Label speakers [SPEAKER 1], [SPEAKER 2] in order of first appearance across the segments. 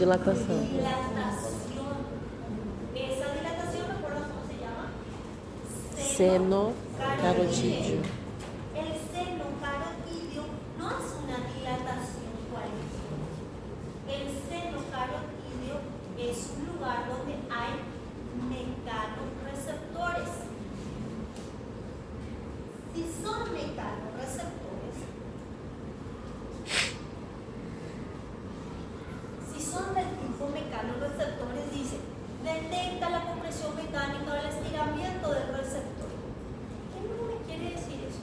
[SPEAKER 1] Dilatação.
[SPEAKER 2] Dilatación. Esa dilatación, ¿recuerdas cómo se llama?
[SPEAKER 1] Seno-carotídeo.
[SPEAKER 2] El seno carotídeo no es una dilatación cualquiera. El seno carotídeo es un lugar donde hay mecanorreceptores. Si son mecanorreceptores, del tipo mecanorreceptores, dice, detecta la compresión mecánica o el estiramiento del receptor. ¿Qué no me quiere decir eso?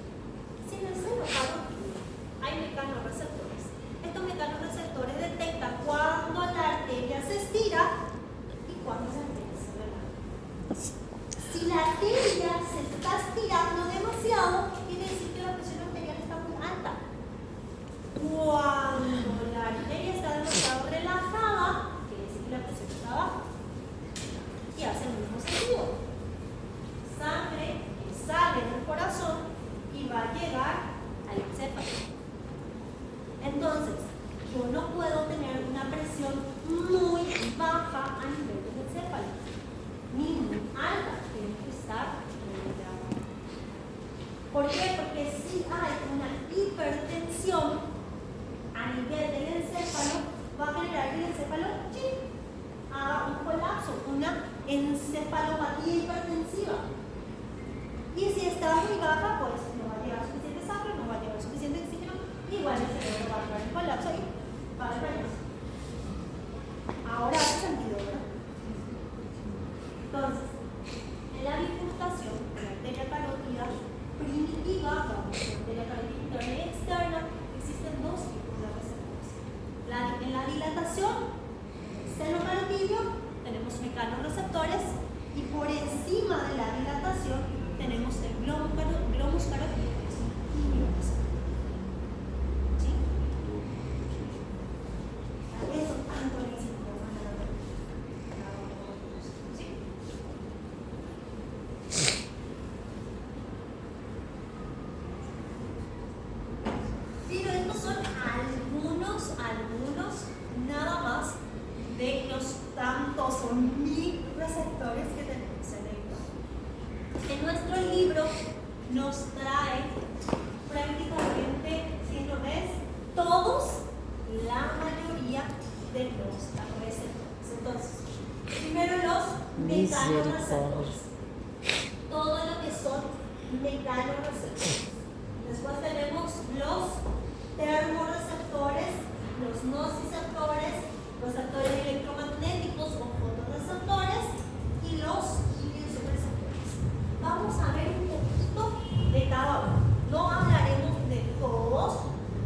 [SPEAKER 2] Si en el seno carotídeo hay mecanorreceptores, estos mecanorreceptores detectan cuando la arteria se estira y cuando la arteria se relaja. Si la arteria se está estirando demasiado, quiere decir que la presión arterial está muy alta. Cuando la arteria está demasiado relajada, quiere decir que la presión está baja. Y hace el mismo sentido. Sangre que sale del corazón y va a llegar al encéfalo. Entonces, yo no puedo tener una presión muy baja a nivel del encéfalo, ni muy alta, tiene que estar muy baja. ¿Por qué? Porque si hay una hipertensión a nivel del encéfalo, va a generar que el encéfalo haga un colapso, una encefalopatía hipertensiva. Y si está muy baja, pues no va a llegar suficiente sangre, no va a llegar suficiente oxígeno, igual el cerebro va a entrar en colapso y va a desmayarse. Ahora hace sentido, ¿verdad? Entonces, en la bifurcación de la arteria carótida primitiva, vamos a la arteria carótida interna y externa, existen dos tipos de receptores. En la dilatación, seno carotídeo, tenemos mecanorreceptores y por encima de la dilatación tenemos el glomus carotídeo, que es un quimioreceptor. ¿Sí? Eso tanto le hicimos a la ¿sí? Pero estos son algunos nada más de los tantos o mil receptores que tenemos en el cuerpo. En nuestro libro nos trae prácticamente, si lo ves, todos, la mayoría de los receptores. Entonces, primero los mecanorreceptores. Todo lo que son mecanorreceptores. Después tenemos los termorreceptores, los nociceptores, receptores electromagnéticos o fotorreceptores y los ioreceptores. Vamos a ver un poquito de cada uno. No hablaremos de todos,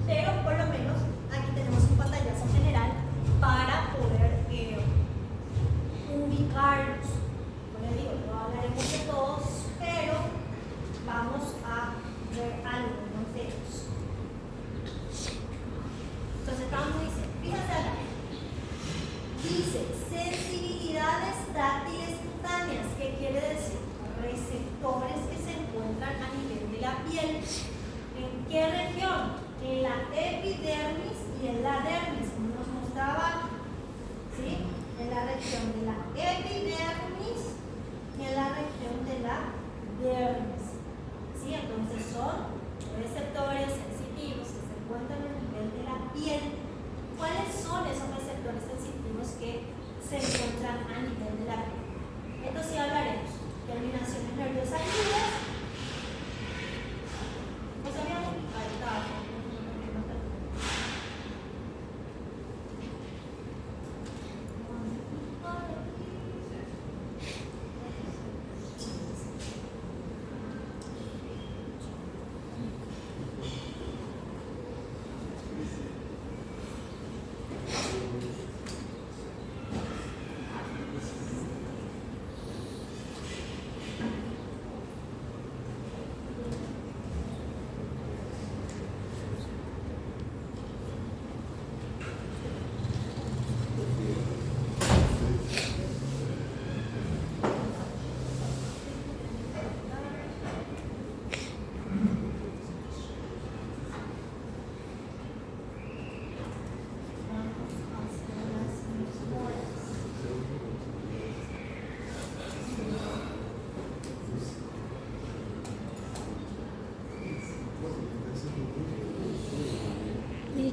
[SPEAKER 2] pero por lo menos aquí tenemos un pantallazo general para poder ubicarlos. Como les digo, no hablaremos de todos, pero vamos a ver algunos de ellos. Entonces, estamos diciendo, fíjense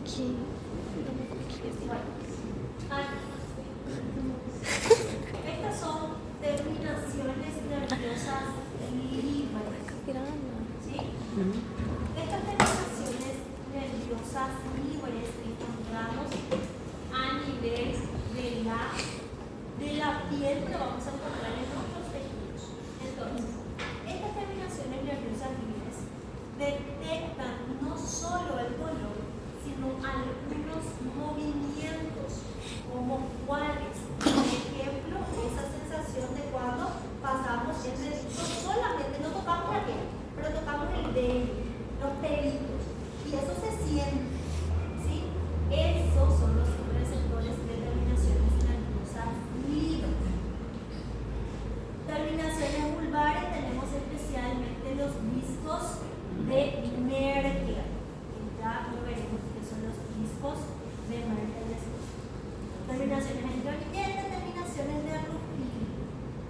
[SPEAKER 1] aqui.
[SPEAKER 2] Estas son terminaciones nerviosas libres. ¿Sí? Estas terminaciones nerviosas libres que encontramos a nivel de la piel, pero vamos a encontrar en otros tejidos. Entonces, estas terminaciones nerviosas libres detectan no solo el dolor, sino algunos movimientos, como cuáles. Por ejemplo, esa sensación de cuando pasamos el dedito solamente, no tocamos la piel, pero tocamos el dedo, los pelitos, y eso se siente, ¿sí? Esos son los receptores de terminaciones nerviosas libres. Terminaciones vulvares tenemos especialmente los discos de Merkel. Ya lo veremos que son los discos de Merkel después. Terminaciones intermitentes, terminaciones de Ruffini.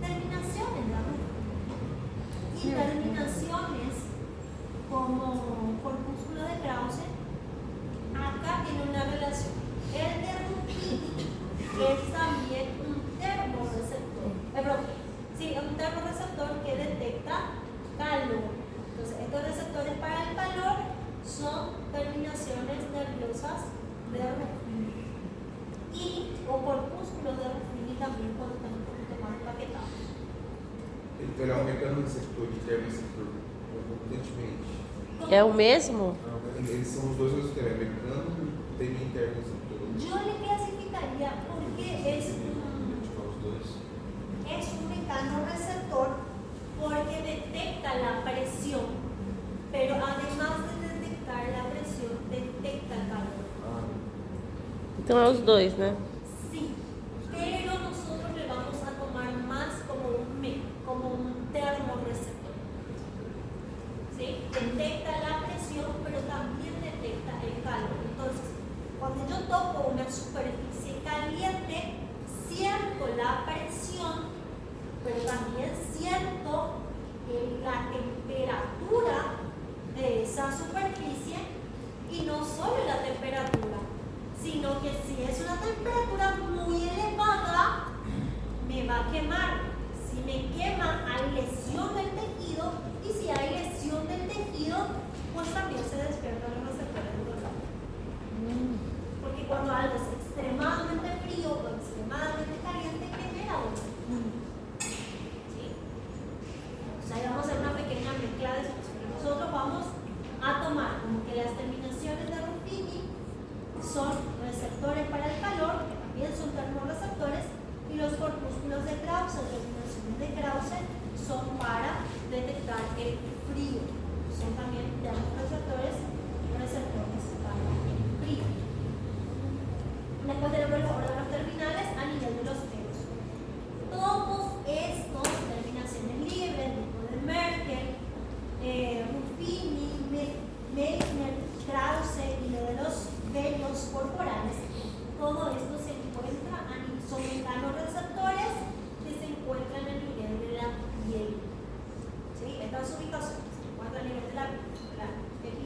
[SPEAKER 2] Terminaciones de Ruffini. Y terminaciones como corpúsculo de Krause. Acá tiene una relación. El de Ruffini es también un termorreceptor. Un termorreceptor que detecta calor. Entonces, estos receptores para el calor son terminaciones nerviosas de Ruffini. O corpúsculos de Ruffini también cuando están un poquito más empaquetados.
[SPEAKER 3] Ele é um mecanoreceptor e termoreceptor concomitantemente.
[SPEAKER 1] É o mesmo?
[SPEAKER 3] Não, eles são os dois ao mesmo tempo, é mecano e tem interreceptor.
[SPEAKER 2] Yo le clasificaría porque es un mecanoreceptor porque detecta la presión, pero además de detectar la presión, detecta el calor.
[SPEAKER 1] Então é os dois, né?
[SPEAKER 2] Sí, pero nosotros le vamos a tomar más como un termorreceptor. ¿Sí? Detecta la presión, pero también detecta el calor. Entonces, cuando yo toco una superficie caliente, siento la presión, pero también siento la temperatura de esa superficie, y no solo la temperatura, sino que si es una temperatura muy elevada, me va a quemar. Si me quema, hay lesión del tejido, y si hay lesión del tejido, pues también se despiertan los receptores del dolor. Porque cuando algo es extremadamente frío o extremadamente caliente, genera dolor. ¿Sí? O sea, ahí vamos a hacer una pequeña mezcla de situaciones. Nosotros vamos a tomar como que las terminaciones de Ruffini son receptores para el calor, que también son termorreceptores, y los corpúsculos de Krause, terminaciones de Krause, son para detectar el frío. Son también termorreceptores, receptores para el frío. Después tenemos ahora los terminales a nivel de los dedos. Todos estos terminaciones libres, tipo de Merkel, Ruffini, Meissner, Krause y lo de los vellos corporales, todo esto se encuentra son mecanoreceptores que se encuentran a nivel de la piel. ¿Sí? Estas ubicaciones se encuentran a nivel de la piel.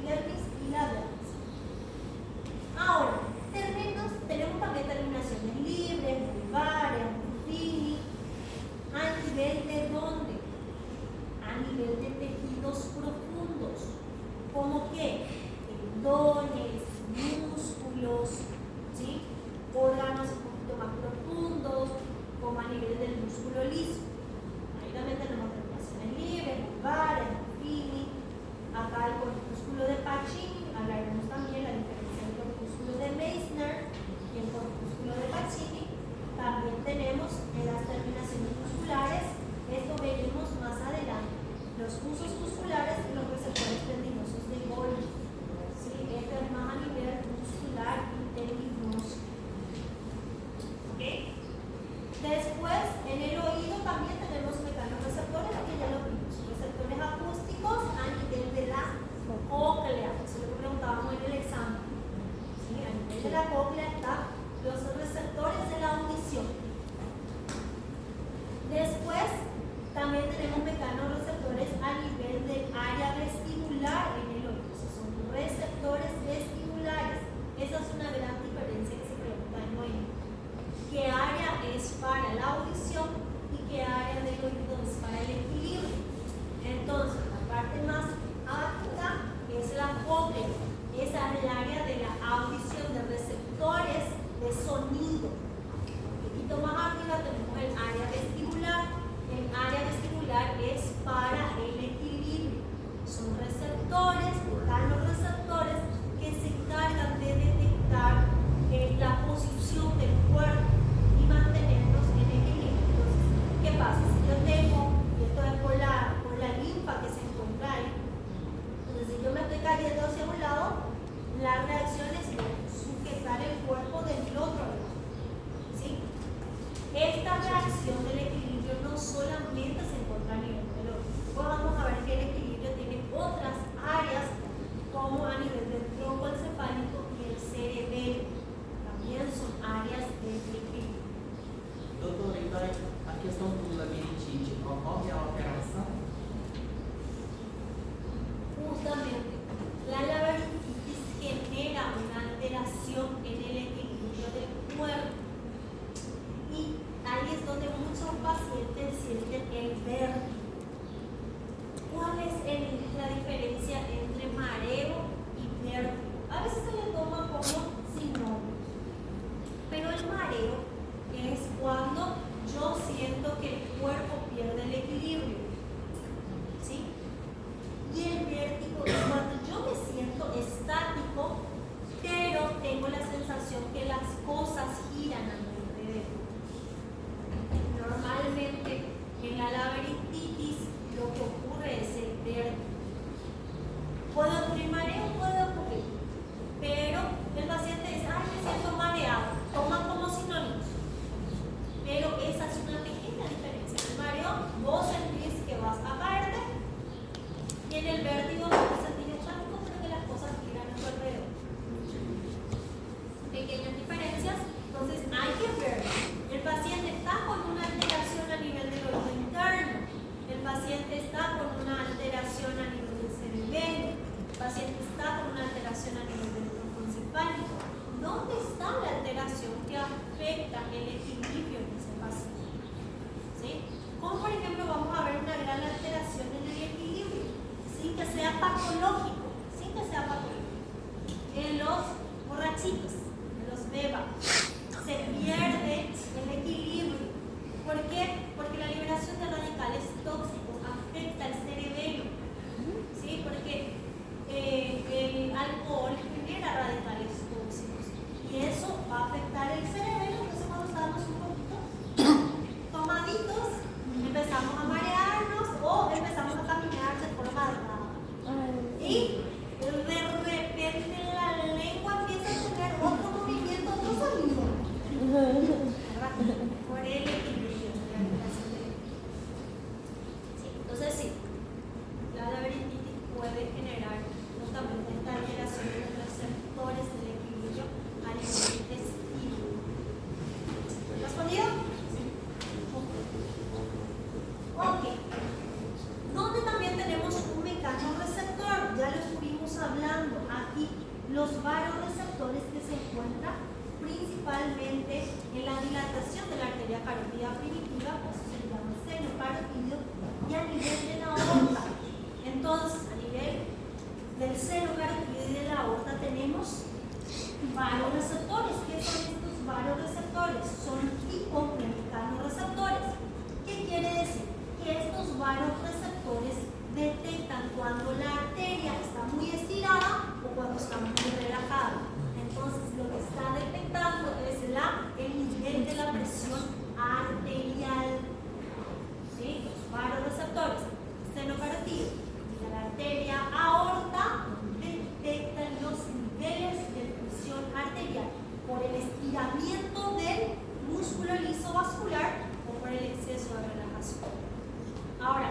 [SPEAKER 2] sea patológico, sin que sea patológico. En los borrachitos, en los beba, se pierde el equilibrio. ¿Por qué? Porque la liberación de radicales tóxicos afecta el cerebelo, ¿sí? Porque el alcohol genera radicales tóxicos y eso va a afectar el cerebelo. Entonces cuando estamos un poquito tomaditos, empezamos a marearnos o empezamos a caminar de forma errada. Y de repente la lengua empieza a tener otro movimiento, otro sonido. ¿Verdad? Por el equilibrio de la liberación de sí, entonces sí, la laberintitis puede generar justamente esta alteración de los receptores del equilibrio a nivel intestino. ¿Respondido? Ok. Donde también tenemos un mecanismo receptor, ya lo estuvimos hablando aquí, los varoreceptores que se encuentran principalmente en la dilatación de la arteria carótida primitiva, pues se llama seno carotídeo, y a nivel de la aorta. Entonces, a nivel del seno carotídeo y de la aorta tenemos varoreceptores. ¿Qué son estos varoreceptores? Son tipo mecanorreceptores. ¿Qué quiere decir? Que estos varoreceptores detectan cuando la arteria está muy estirada o cuando está muy relajada. Entonces, lo que está detectando es el nivel de la presión arterial. ¿Sí? Los varoreceptores, seno carotídeo y la arteria aorta detectan los niveles de presión arterial por el estiramiento del músculo liso vascular o por el exceso de relajación. Ahora,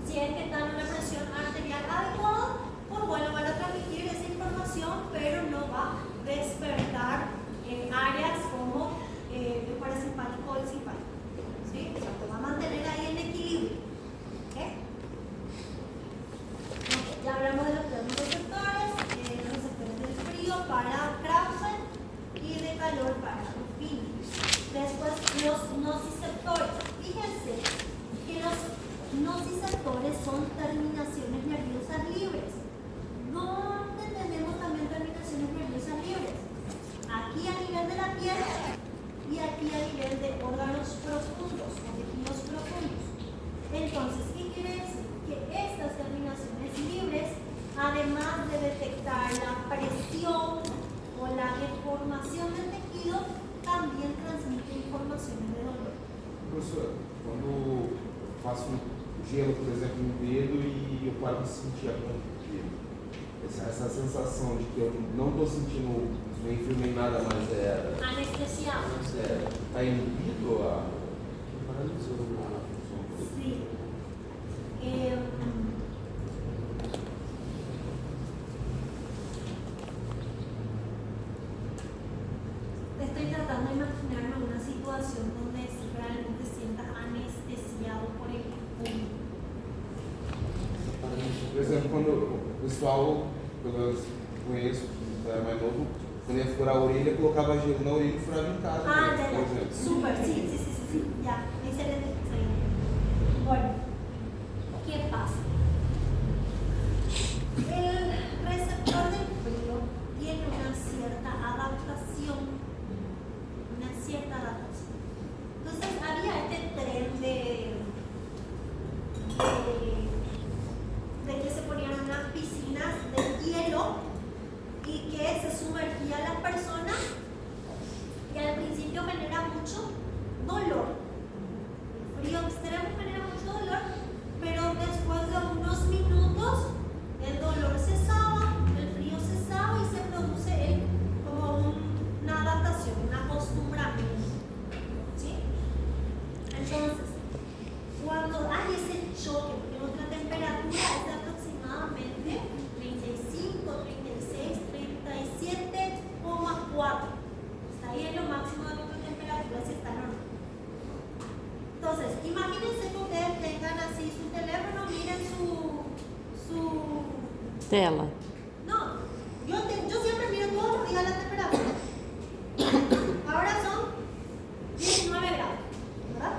[SPEAKER 2] si es que están en una presión arterial adecuada, pues bueno, van a transmitir esa información, pero no va a despertar en áreas como el parasimpático o el simpático. ¿Sí? O sea, te va a mantener ahí en equilibrio. ¿Okay? Ya hablamos de los termorreceptores, los receptores del frío para Krause y de calor para Ruffini. Después, los nociceptores. Fíjense que los nociceptores son terminaciones nerviosas libres. ¿Dónde tenemos también terminaciones nerviosas libres? Aquí a nivel de la piel y aquí a nivel de órganos profundos, o tejidos profundos. Entonces, ¿qué quiere decir? Que estas terminaciones libres, además de detectar la presión o la deformación del tejido, también transmiten informaciones de dolor.
[SPEAKER 3] Professor, quando faço gelo, por exemplo, no dedo e eu paro de sentir a ponta do dedo, essa sensação de que eu não estou sentindo nem frio nem nada, mas
[SPEAKER 2] Anestesiado.
[SPEAKER 3] está inibido a função?
[SPEAKER 2] Sí. Estoy tratando de imaginarme una situación donde realmente sientas anestesiado por el público.
[SPEAKER 3] Por exemplo, quando o pessoal, pelo menos conheço, que era mais novo, quando ia furar a orelha, colocava gelo na orelha e furava em casa.
[SPEAKER 2] Ah,
[SPEAKER 3] por
[SPEAKER 2] ya,
[SPEAKER 3] exemplo.
[SPEAKER 2] súper, sí, ya, excelente, excelente. Bueno, ¿qué pasa? El receptor del frío tiene una cierta adaptación. Entonces había este tren de que se ponían unas piscinas de hielo y que se sumergían las personas y al principio genera mucho dolor. El frío extremo genera mucho dolor, pero después de unos minutos el dolor cesaba, el frío cesaba y se produce como una adaptación, un acostumbramiento. ¿Sí? Entonces, cuando hay ese choque, porque nuestra temperatura es de aproximadamente 35, 36, 37,4. Está ahí en lo máximo de nuestra temperatura si está normal. Entonces, imagínense que ustedes tengan así su teléfono, miren su
[SPEAKER 1] Tela.
[SPEAKER 2] No, yo siempre miro todos los días la temperatura. Ahora son 19 grados, ¿verdad?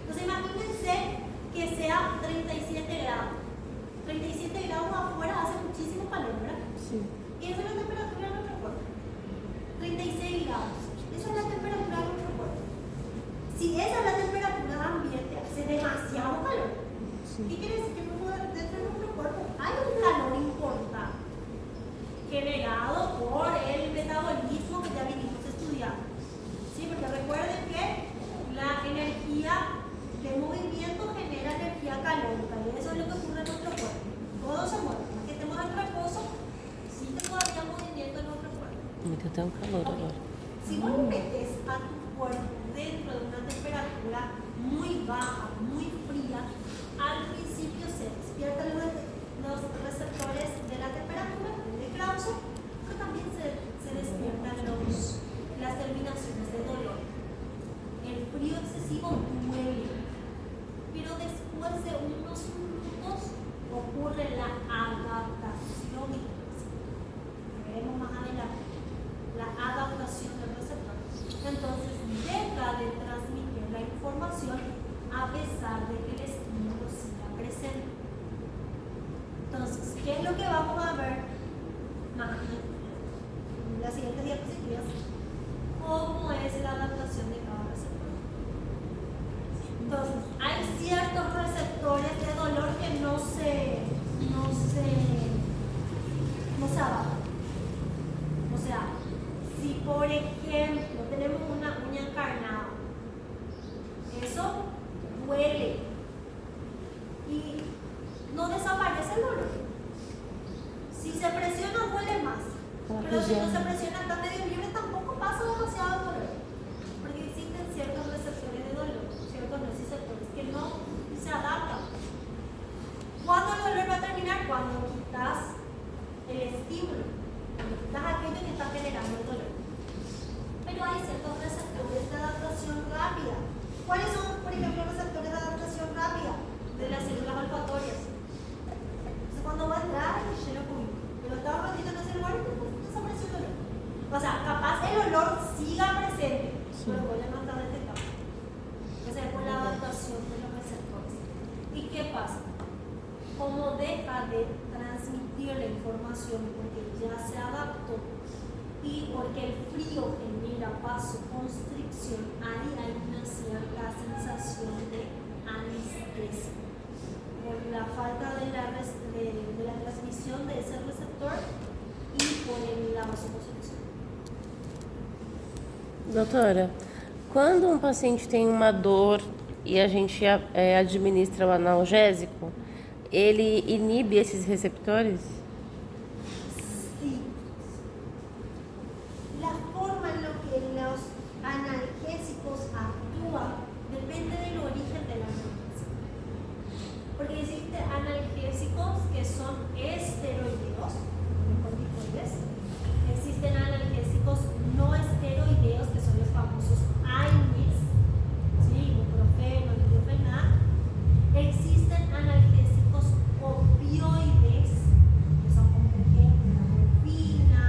[SPEAKER 2] Entonces imagínense que sea 37 grados. 37 grados
[SPEAKER 1] Sí.
[SPEAKER 2] Y esa es la temperatura de nuestro cuerpo. 36 grados. Esa es la temperatura de nuestro cuerpo. Si esa es la temperatura ambiente, hace demasiado calor. ¿Qué quiere decir? Que dentro de nuestro cuerpo hay un calor importante generado por el metabolismo que ya vinimos estudiando. ¿Sí? Porque recuerden que la energía de movimiento genera energía calórica y eso es lo que ocurre en nuestro cuerpo. Todo se mueve. Aunque estemos en reposo, existe todavía movimiento en nuestro cuerpo.
[SPEAKER 1] Me dio até um calor agora.
[SPEAKER 2] Si vos metes a tu cuerpo dentro de una temperatura muy baja, muy fría, al principio se despiertan los receptores de la temperatura, de Krause, pero también se despiertan las terminaciones de dolor. El frío excesivo duele, pero después de unos minutos ocurre la adaptación. Veremos más adelante la adaptación del receptor. Entonces deja de transmitir la información a pesar de que el estímulo siga presente. Entonces, ¿qué es lo que vamos a ver en las siguientes diapositivas? ¿Cómo es la adaptación de cada receptor? Entonces, hay ciertos receptores de dolor que no se adaptan. O sea, si por ejemplo tenemos una uña encarnada, eso duele y no desaparece el dolor. Si se presiona duele más, pero si no se presiona está medio libre tampoco pasa demasiado dolor, porque existen ciertos receptores de dolor, ciertos receptores que no se adaptan. ¿Cuándo el dolor va a terminar? Cuando quitas el estímulo, cuando quitas aquello que está generando el dolor. Pero hay ciertos receptores de adaptación rápida. ¿Cuáles son, por ejemplo, los receptores de adaptación rápida? De las células olfatorias. Entonces, cuando va a entrar, lleno con pero estaba un ratito en ese lugar y pues desapareció el olor. O sea, capaz el olor siga presente, pero vuelve a estar detectable. Esa es por la adaptación de los receptores. ¿Y qué pasa? Como deja de transmitir la información porque ya se adaptó y porque el frío genera vasoconstricción, ahí hay una cierta sensación de anestesia por la falta de la transmisión de ese receptor y por la vasoconstricción.
[SPEAKER 1] Doutora, quando um paciente tem uma dor e a gente administra o analgésico, ele inibe esses receptores?
[SPEAKER 2] Sí. La forma en la que los analgésicos actúan depende del origen del analgésico. Porque existen analgésicos que son esteroideos, como corticoides. Existen analgésicos no esteroideos, que son los famosos AINES, ¿sí? Ibuprofeno, diclofenac. Existen analgésicos opioides, que son como por ejemplo la morfina,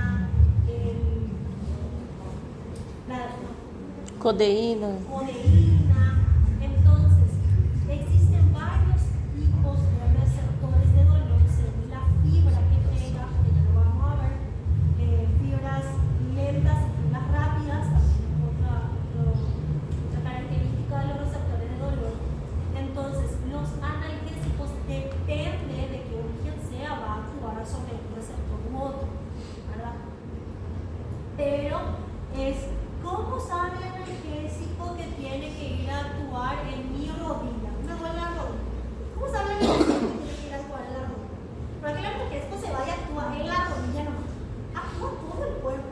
[SPEAKER 1] Codeína.
[SPEAKER 2] Entonces, existen varios tipos de receptores de dolor según la fibra que tenga, que ya lo vamos a ver, fibras lentas y fibras rápidas, también es otra característica de los receptores de dolor. Entonces, los analgésicos, depende de qué origen sea, va a actuar sobre un receptor u otro, ¿verdad? Pero es ¿cómo sabe el analgésico que tiene que ir a actuar en mi rodilla? Me duele la rodilla. ¿Cómo sabe el analgésico que tiene que ir a actuar en la rodilla? Para que el analgésico se vaya a actuar en la rodilla nomás. Actúa todo el cuerpo.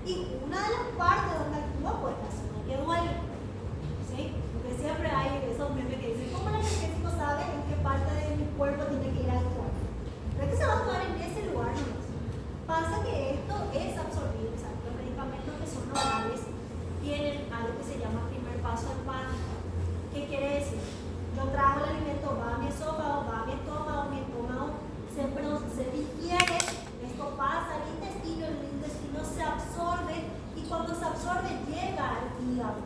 [SPEAKER 2] Y una de las partes donde actúa pues la zona que duele. ¿Sí? Porque siempre hay esos memes que dicen ¿cómo el analgésico sabe en qué parte de mi cuerpo tiene que ir a actuar? Pero es que se va a actuar en ese lugar nomás. Pasa que esto es absorbido, o sea, los medicamentos que son orales tienen algo que se llama primer paso hepático. ¿Qué quiere decir? Yo trago el alimento, va a mi esófago, va a mi estómago se digiere, esto pasa al intestino, el intestino se absorbe y cuando se absorbe llega al hígado.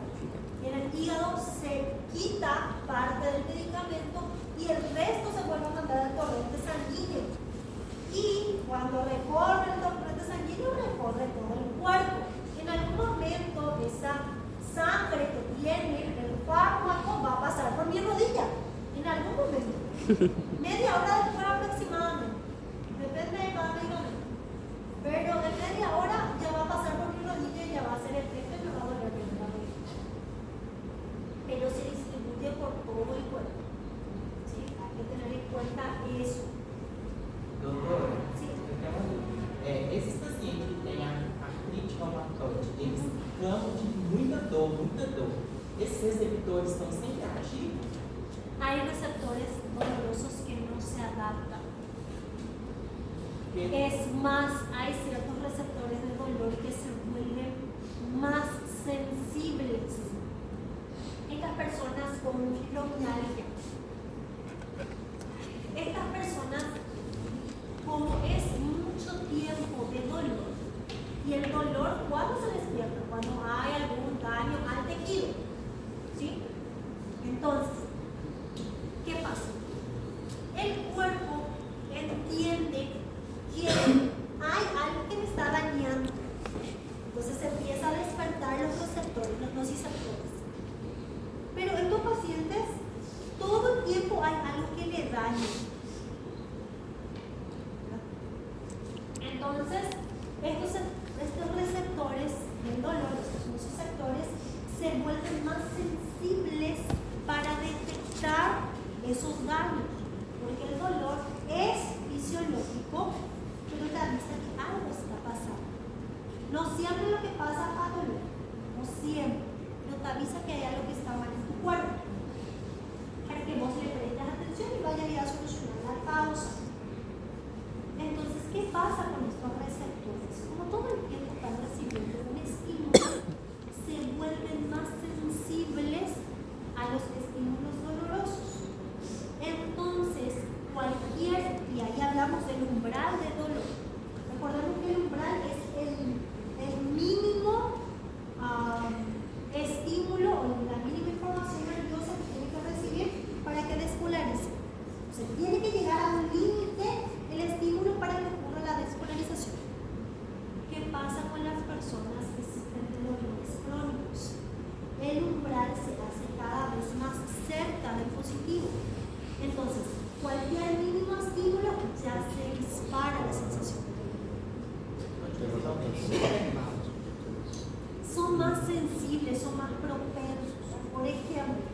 [SPEAKER 2] Y en el hígado se quita parte del medicamento y el resto se vuelve a mandar al torrente sanguíneo. Y cuando recorre el Media hora después aproximadamente. Depende de cada medicamento. Pero en media hora ya va a pasar por mi rodilla y ya va a hacer efecto y me va a doler bien la rodilla. Pero se distribuye por todo el cuerpo. ¿Sí? Hay que tener en cuenta eso.
[SPEAKER 4] Doutora,
[SPEAKER 2] Sí.
[SPEAKER 4] eu tenho uma dúvida. Esses pacientes que têm artrite reumatoide, eles reclamam de muita dor, muita dor. Esses receptores estão sempre ativos?
[SPEAKER 2] Hay receptores dolorosos que no se adaptan.
[SPEAKER 4] Porque
[SPEAKER 2] Es más, hay ciertos receptores de dolor que se vuelven más sensibles. Estas personas con fibromialgia, estas personas, como es mucho tiempo de dolor, y el dolor, ¿cuándo se despierta? Cuando hay algún daño al tejido, ¿sí? Entonces, ¿qué pasa? El cuerpo entiende que hay algo que me está dañando. Entonces empieza a despertar los receptores, los nociceptores. Pero estos pacientes, todo el tiempo hay algo que le daña. Entonces, estos receptores del dolor, estos nociceptores, se vuelven más sensibles para detectar esos daños. Porque el dolor es fisiológico, pero te avisa que algo está pasando. No siempre lo que pasa va a doler, no siempre, pero te avisa que hay algo que está mal en tu cuerpo. Para que vos le prestes atención y vayas a solucionar la causa. Entonces, ¿qué pasa con estos receptores? Como todo el tiempo están recibiendo un estímulo, se vuelven más sensibles a los estímulos dolorosos. Entonces, y ahí hablamos del umbral de dolor. Recordemos que el umbral es el mínimo estímulo o la mínima información nerviosa que tiene que recibir para que despolarice. O sea, tiene que llegar a un límite el estímulo para que ocurra la despolarización. ¿Qué pasa con las personas que sufren de dolores crónicos? El umbral se hace cada vez más cerca del positivo. Entonces, cualquier mínimo estímulo ya se dispara la sensación de dolor. Son más sensibles, son más propensos. Por ejemplo,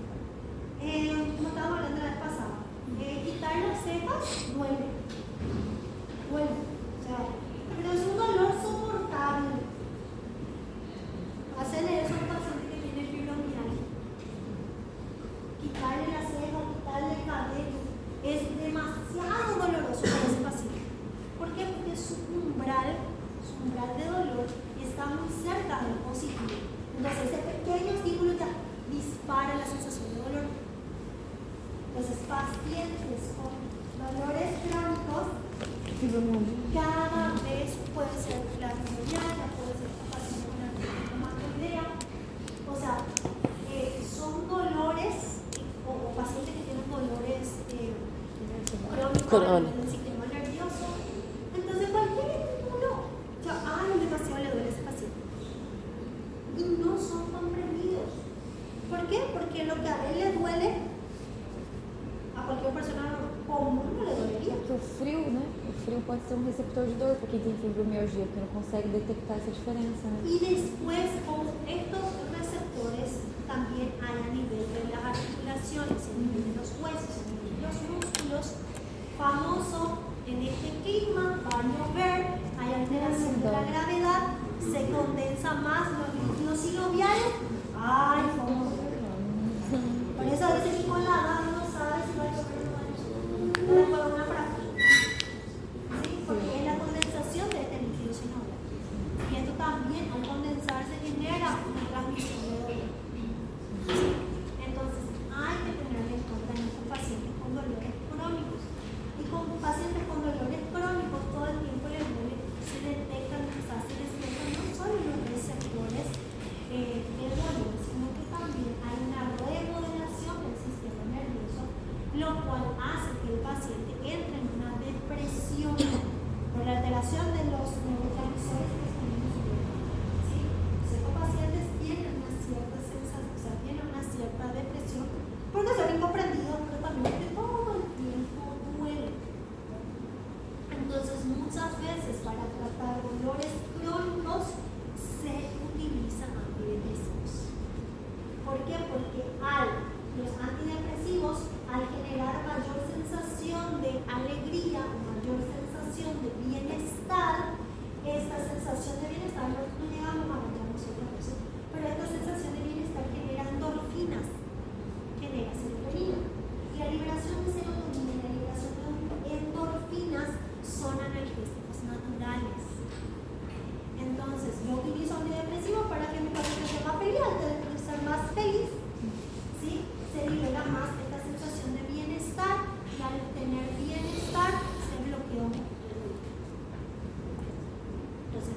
[SPEAKER 2] como estábamos hablando la vez pasada, quitar las cejas duele. Duele. O sea, pero es un dolor soportable. Hacerle eso a un paciente que tiene fibromialgia. Quitarle la ceja, quitarle el cabello, es demasiado doloroso para ese paciente. ¿Por qué? Porque su umbral de dolor está muy cerca del positivo. Entonces ese pequeño estímulo ya dispara la sensación de dolor. Entonces pacientes con dolores crónicos cada vez puede ser la fibromialgia, puede ser paciente con artritis reumatoidea. O sea, son dolores o pacientes que tienen dolores crónicos del sistema nervioso. Entonces cualquier estímulo, demasiado le duele a ese paciente. Y no son comprendidos. ¿Por qué? Porque lo que a él le duele, a cualquier persona común no le dolería.
[SPEAKER 5] Porque o frio, né? O frio pode ser um receptor de dor para quem tem fibromialgia, porque não consegue detectar essa diferença, né?
[SPEAKER 2] Y después, con estos receptores, también hay a nivel de las articulaciones, a nivel de los huesos, a nivel de los músculos. Famoso, en este clima va a llover, hay alteración de la gravedad, se condensa más los líquidos sinoviales. ¡Ay, famoso! Por eso a veces con la edad uno sabe si va a llover o no va a llover. No le puedo una práctica. ¿Sí? Porque es la condensación de este líquido sinovial. Y esto también, al condensarse, genera una transmisión de dolor. Entonces, hay que tener en cuenta en estos pacientes con dolores crónicos. Y con pacientes con dolores crónicos, todo el tiempo les duele, se detectan, quizás se despiertan no solo los receptores del dolor, sino que también hay una remodelación del sistema nervioso, lo cual hace que el paciente entre en una depresión por la alteración de los neurotransmisores que están en su cuerpo. ¿Sí? Estos pacientes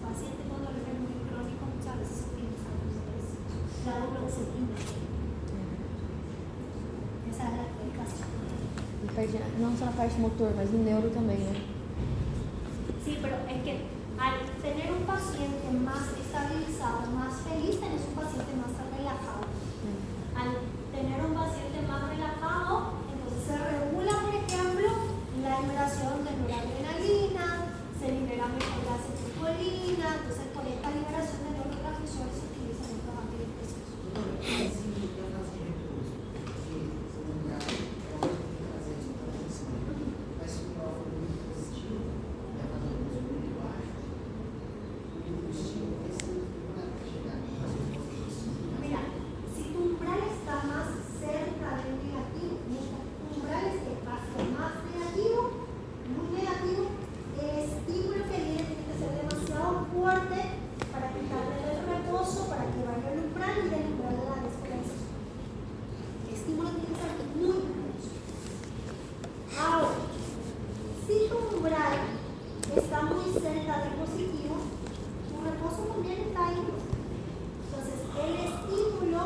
[SPEAKER 2] paciente con dolores muy crónicos muchas veces utilizan la duloxetina. Esa es la explicación.
[SPEAKER 5] Não só na parte motor, mas no neuro também, né?
[SPEAKER 2] Sí, pero es que al tener un paciente más estabilizado, más feliz, tenés un paciente más relajado. Al tener un paciente más relajado, entonces se regula, por ejemplo, la liberación de noradrenalina, se libera mejor la acetilcolina, entonces por esta liberación de neurotransmisores se utilizan estos antidepresivos. Mira, si tu umbral está más cerca del negativo, tu umbral es espacio más negativo, muy negativo, el estímulo que viene tiene que ser demasiado fuerte para quitarle el reposo, para que vaya al umbral y del umbral a la despolarización. El estímulo tiene que ser muy poderoso. Ahora, si tu umbral está muy cerca del positivo, tu reposo también está ahí. Entonces, el estímulo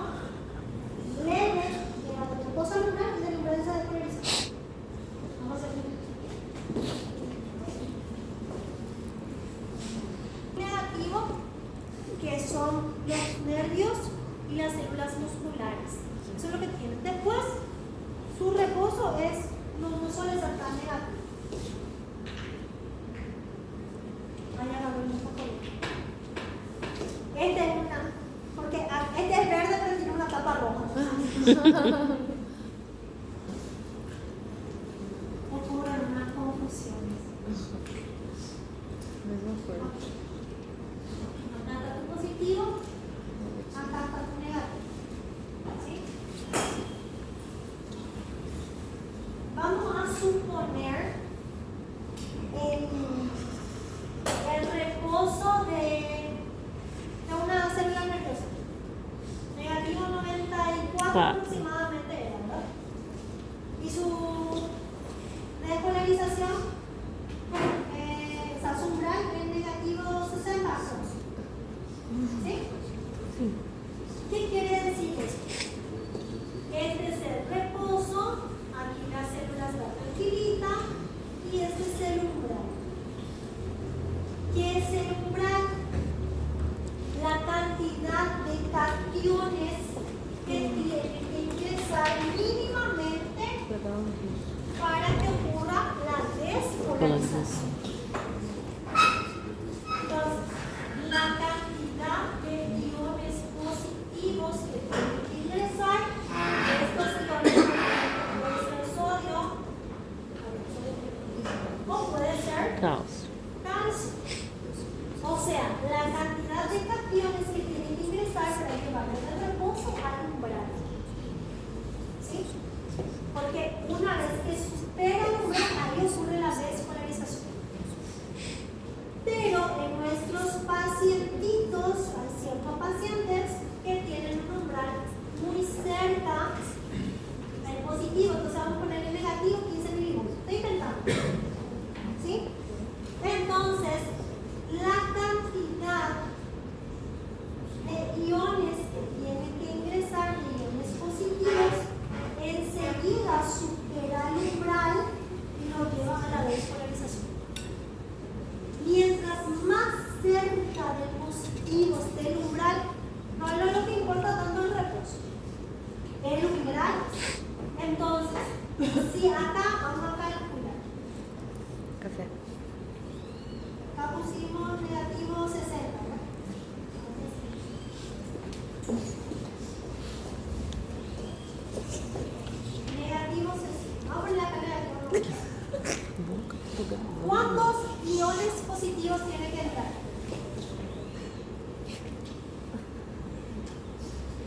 [SPEAKER 2] leve llega del reposo al umbral y del umbral a la despolarización. Vamos a ver. Negativo, que son los nervios y las células musculares. Eso es lo que tienen. Después, su reposo no suele ser tan negativo. Vayan a ver un poco. Este es este es verde, pero tiene una tapa roja. Ocurren unas confusiones.
[SPEAKER 5] Mesma coisa.
[SPEAKER 2] Acá está tu positivo, acá está tu negativo. ¿Sí? Vamos a suponer el reposo de una célula nerviosa. Negativo 94 aproximadamente era, ¿verdad? Y su despolarización, su umbral es negativo 60 grados. ¿Sí?
[SPEAKER 5] Sim.
[SPEAKER 2] ¿Qué quiere decir esto? Este es el reposo, aquí las células la tranquilitan y este es el umbral. ¿Qué es el umbral? La cantidad de cationes que tienen que ingresar mínimamente para que ocurra la despolarización. Entonces, la cantidad de iones positivos que tienen que ingresar, estos iones puede ser sodio, o puede ser calcio. O sea, la cantidad de cationes que tienen que ingresar para llevar el reposo al umbral. ¿Sí? Porque una vez que supera el umbral, ahí ocurre la despolarización. Pero en nuestros pacientitos, hay ciertos pacientes que tienen un umbral muy cerca del positivo, entonces vamos a poner el negativo 15 milivoltios. Estoy inventando. ¿Sí? Entonces, la cantidad de iones que tienen que ingresar, de iones positivos, enseguida supera el umbral y lo lleva a la despolarización. Mientras más cerca del positivo esté el umbral, no es lo que importa tanto el reposo, el umbral. Entonces, si acá vamos a calcular,
[SPEAKER 5] Café.
[SPEAKER 2] acá pusimos negativo 60, ¿verdad? Negativo 60. Vamos a ponerle acá negativo 90. ¿Cuántos iones positivos tiene que entrar?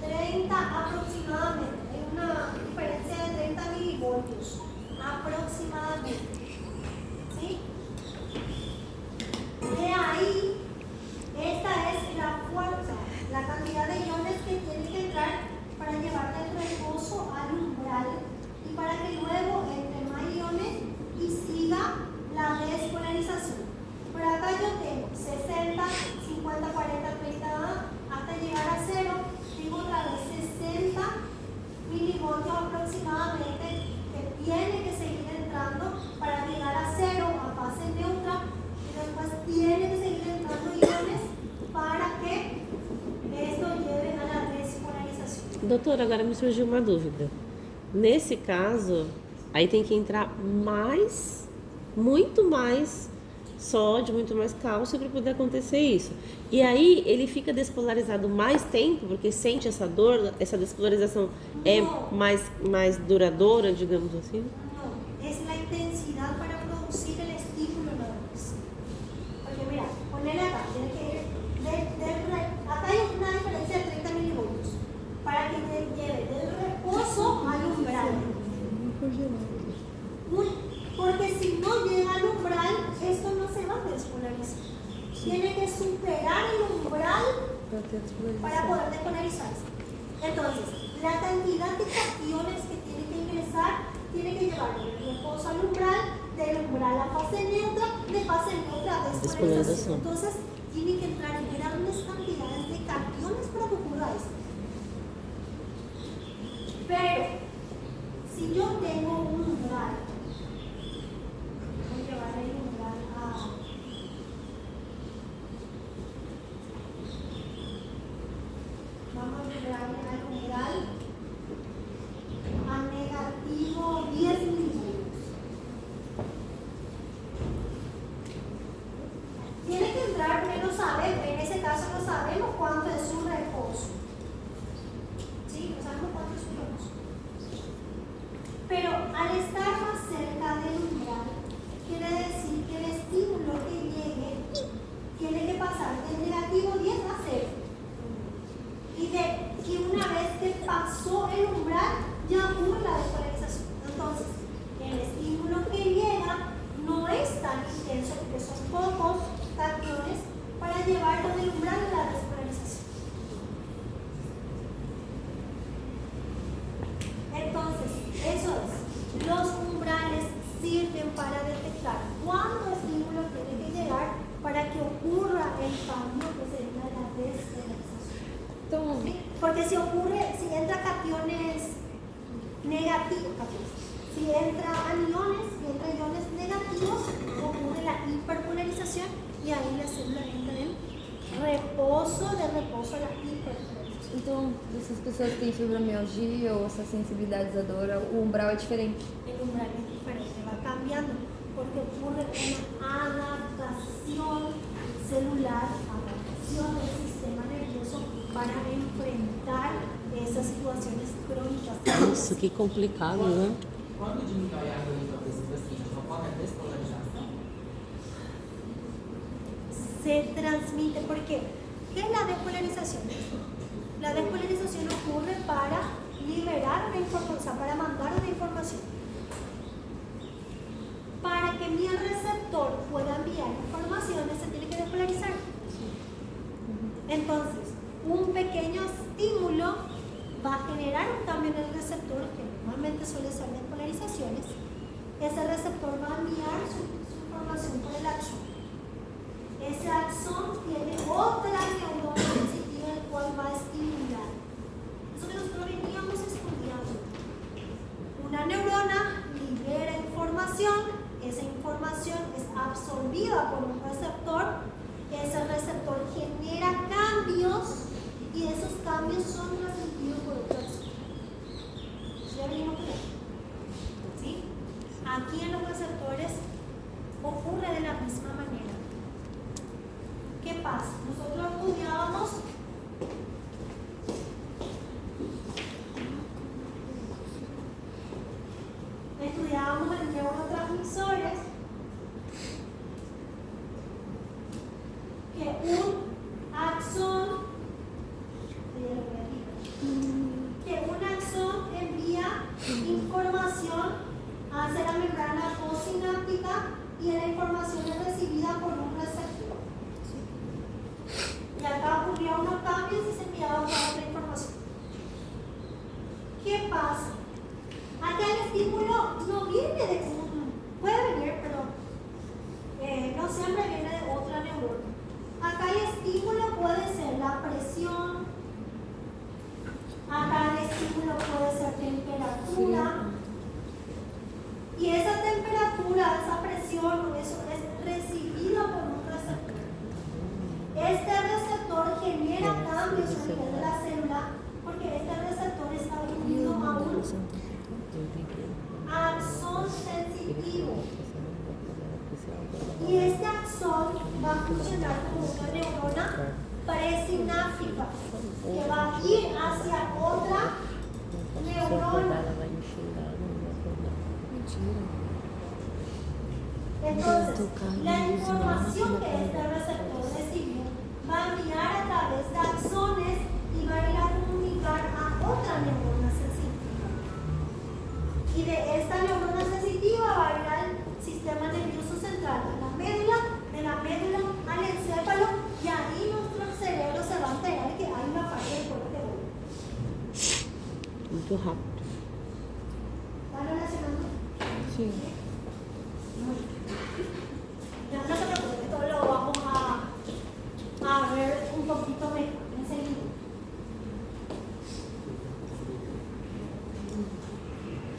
[SPEAKER 2] 30 aproximadamente. Hay una diferencia de 30 milivoltios aproximadamente. ¿Sí? De ahí
[SPEAKER 1] Doutora, agora me surgiu uma dúvida. Nesse caso, aí tem que entrar mais, muito mais sódio, muito mais cálcio para poder acontecer isso. E aí ele fica despolarizado mais tempo, porque sente essa dor, essa despolarização é mais duradoura, digamos assim?
[SPEAKER 2] No, es la intensidad para producir el estímulo nada más. Porque mira, ponele acá, tiene que ir acá hay una diferencia de 30 milivoltios para que te lleve del reposo al umbral. Porque si no llega al umbral, esto no se va a despolarizar. Tiene que superar el umbral para poder despolarizarse. Entonces, la cantidad de cationes que tiene que ingresar tiene que llevar del reposo al umbral, del umbral a fase neutra, de fase neutra a despolarización. Entonces, tiene que entrar en grandes cantidades de cationes para que ocurra esto. Pero, si yo tengo un umbral, voy a llevar el umbral a... Vamos a llevar al umbral a negativo 10 milivoltios. Tiene que entrar, pero no sabemos, en ese caso no sabemos cuánto es su reposo. ¿Sí? No sabemos cuánto es su reposo. Pero al estar más cerca del umbral, quiere decir que el estímulo que llegue tiene que pasar de negativo 10 a 0. Y de que una vez que pasó el umbral, ya ocurre la despolarización. Entonces, el estímulo que llega no es tan intenso porque son pocos cationes para llevarlo del umbral a la despolarización. Entonces, eso es. Los umbrales sirven para detectar cuánto estímulo tiene que llegar para que ocurra el cambio que sería la despolarización. ¿Sí? Porque si entra cationes negativos, si entra aniones, si entra iones negativos, ocurre la hiperpolarización y ahí la célula entra en reposo, de reposo a la hiperpolarización.
[SPEAKER 5] Então, essas pessoas que têm fibromialgia ou essa sensibilidade à dor, o umbral é diferente.
[SPEAKER 2] El umbral es diferente, va cambiando porque ocurre una adaptación celular, adaptación del sistema nervioso para enfrentar esas situaciones crónicas.
[SPEAKER 1] Nossa, que complicado, né?
[SPEAKER 4] Quando diminui a dor desse paciente, ocorre a despolarização?
[SPEAKER 2] Se transmite, porque ¿qué es la despolarización? La despolarización ocurre para liberar una información, o sea, para mandar una información. Para que mi receptor pueda enviar informaciones, se tiene que despolarizar. Entonces, un pequeño estímulo va a generar un cambio en el receptor, que normalmente suele ser despolarizaciones. Ese receptor va a enviar su información por el axón. Ese axón tiene otra neurona sensitiva el cual va a estimular. Eso que nosotros veníamos estudiando. Una neurona libera información, esa información es absorbida por un receptor, ese receptor genera cambios y esos cambios son transmitidos por otro axón. ¿Ya venimos con esto? ¿Sí? Aquí en los receptores ocurre de la misma manera. ¿Qué pasa? Nosotros estudiábamos en neurotransmisores que un axón envía información hacia la membrana postsináptica y la información es recibida por un receptor. Y acá ocurría unos cambios y se enviaba otra información. ¿Qué pasa? Acá el estímulo no viene de puede venir, pero no siempre viene de otra neurona. Acá el estímulo puede ser la presión, acá el estímulo puede ser temperatura, y esa temperatura, esa presión, eso es recibida por un receptor. Este receptor genera cambios a nivel de la célula porque este receptor Y este axón va a funcionar como una neurona presináptica que va a ir hacia otra neurona. Entonces, la información que este receptor recibió va a enviar a través de axones y va a ir a comunicar a otra neurona sensitiva. Y de esta neurona sensitiva va a ir al sistema nervioso central, a la médula, de la médula al encéfalo, y ahí nuestro cerebro se va a enterar que hay una parte del cuerpo que vuelve.
[SPEAKER 1] Muito rápido.
[SPEAKER 2] ¿Está relacionando?
[SPEAKER 5] Sí.
[SPEAKER 2] Ya no se preocupe, esto lo vamos a ver un poquito mejor enseguida.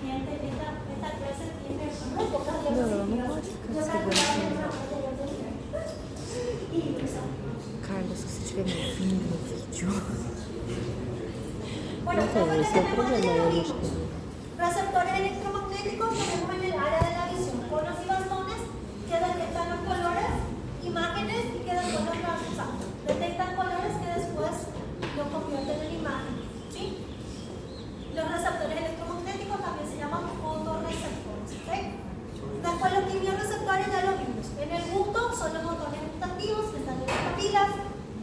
[SPEAKER 2] Gente, esta clase tiene muy pocas diapositivas. Yo calculaba en una materia de nivel. Y
[SPEAKER 5] Carla, se você estiver me ouvindo no vídeo.
[SPEAKER 2] bueno,
[SPEAKER 1] Então,
[SPEAKER 2] después
[SPEAKER 1] esse é o
[SPEAKER 2] tenemos
[SPEAKER 1] problema,
[SPEAKER 2] ya
[SPEAKER 1] eu
[SPEAKER 2] lo
[SPEAKER 1] acho
[SPEAKER 2] vimos.
[SPEAKER 1] que.
[SPEAKER 2] Receptores electromagnéticos tenemos en el área de la visión, conos y bastones que detectan los colores, imágenes y que después los procesan. Detectan colores que después los convierten en imágenes. ¿Sí? Los receptores electromagnéticos también se llaman fotorreceptores. ¿Sí? Después los quimioreceptores ya lo vimos. En el gusto son los botones gustativos que están en las papilas.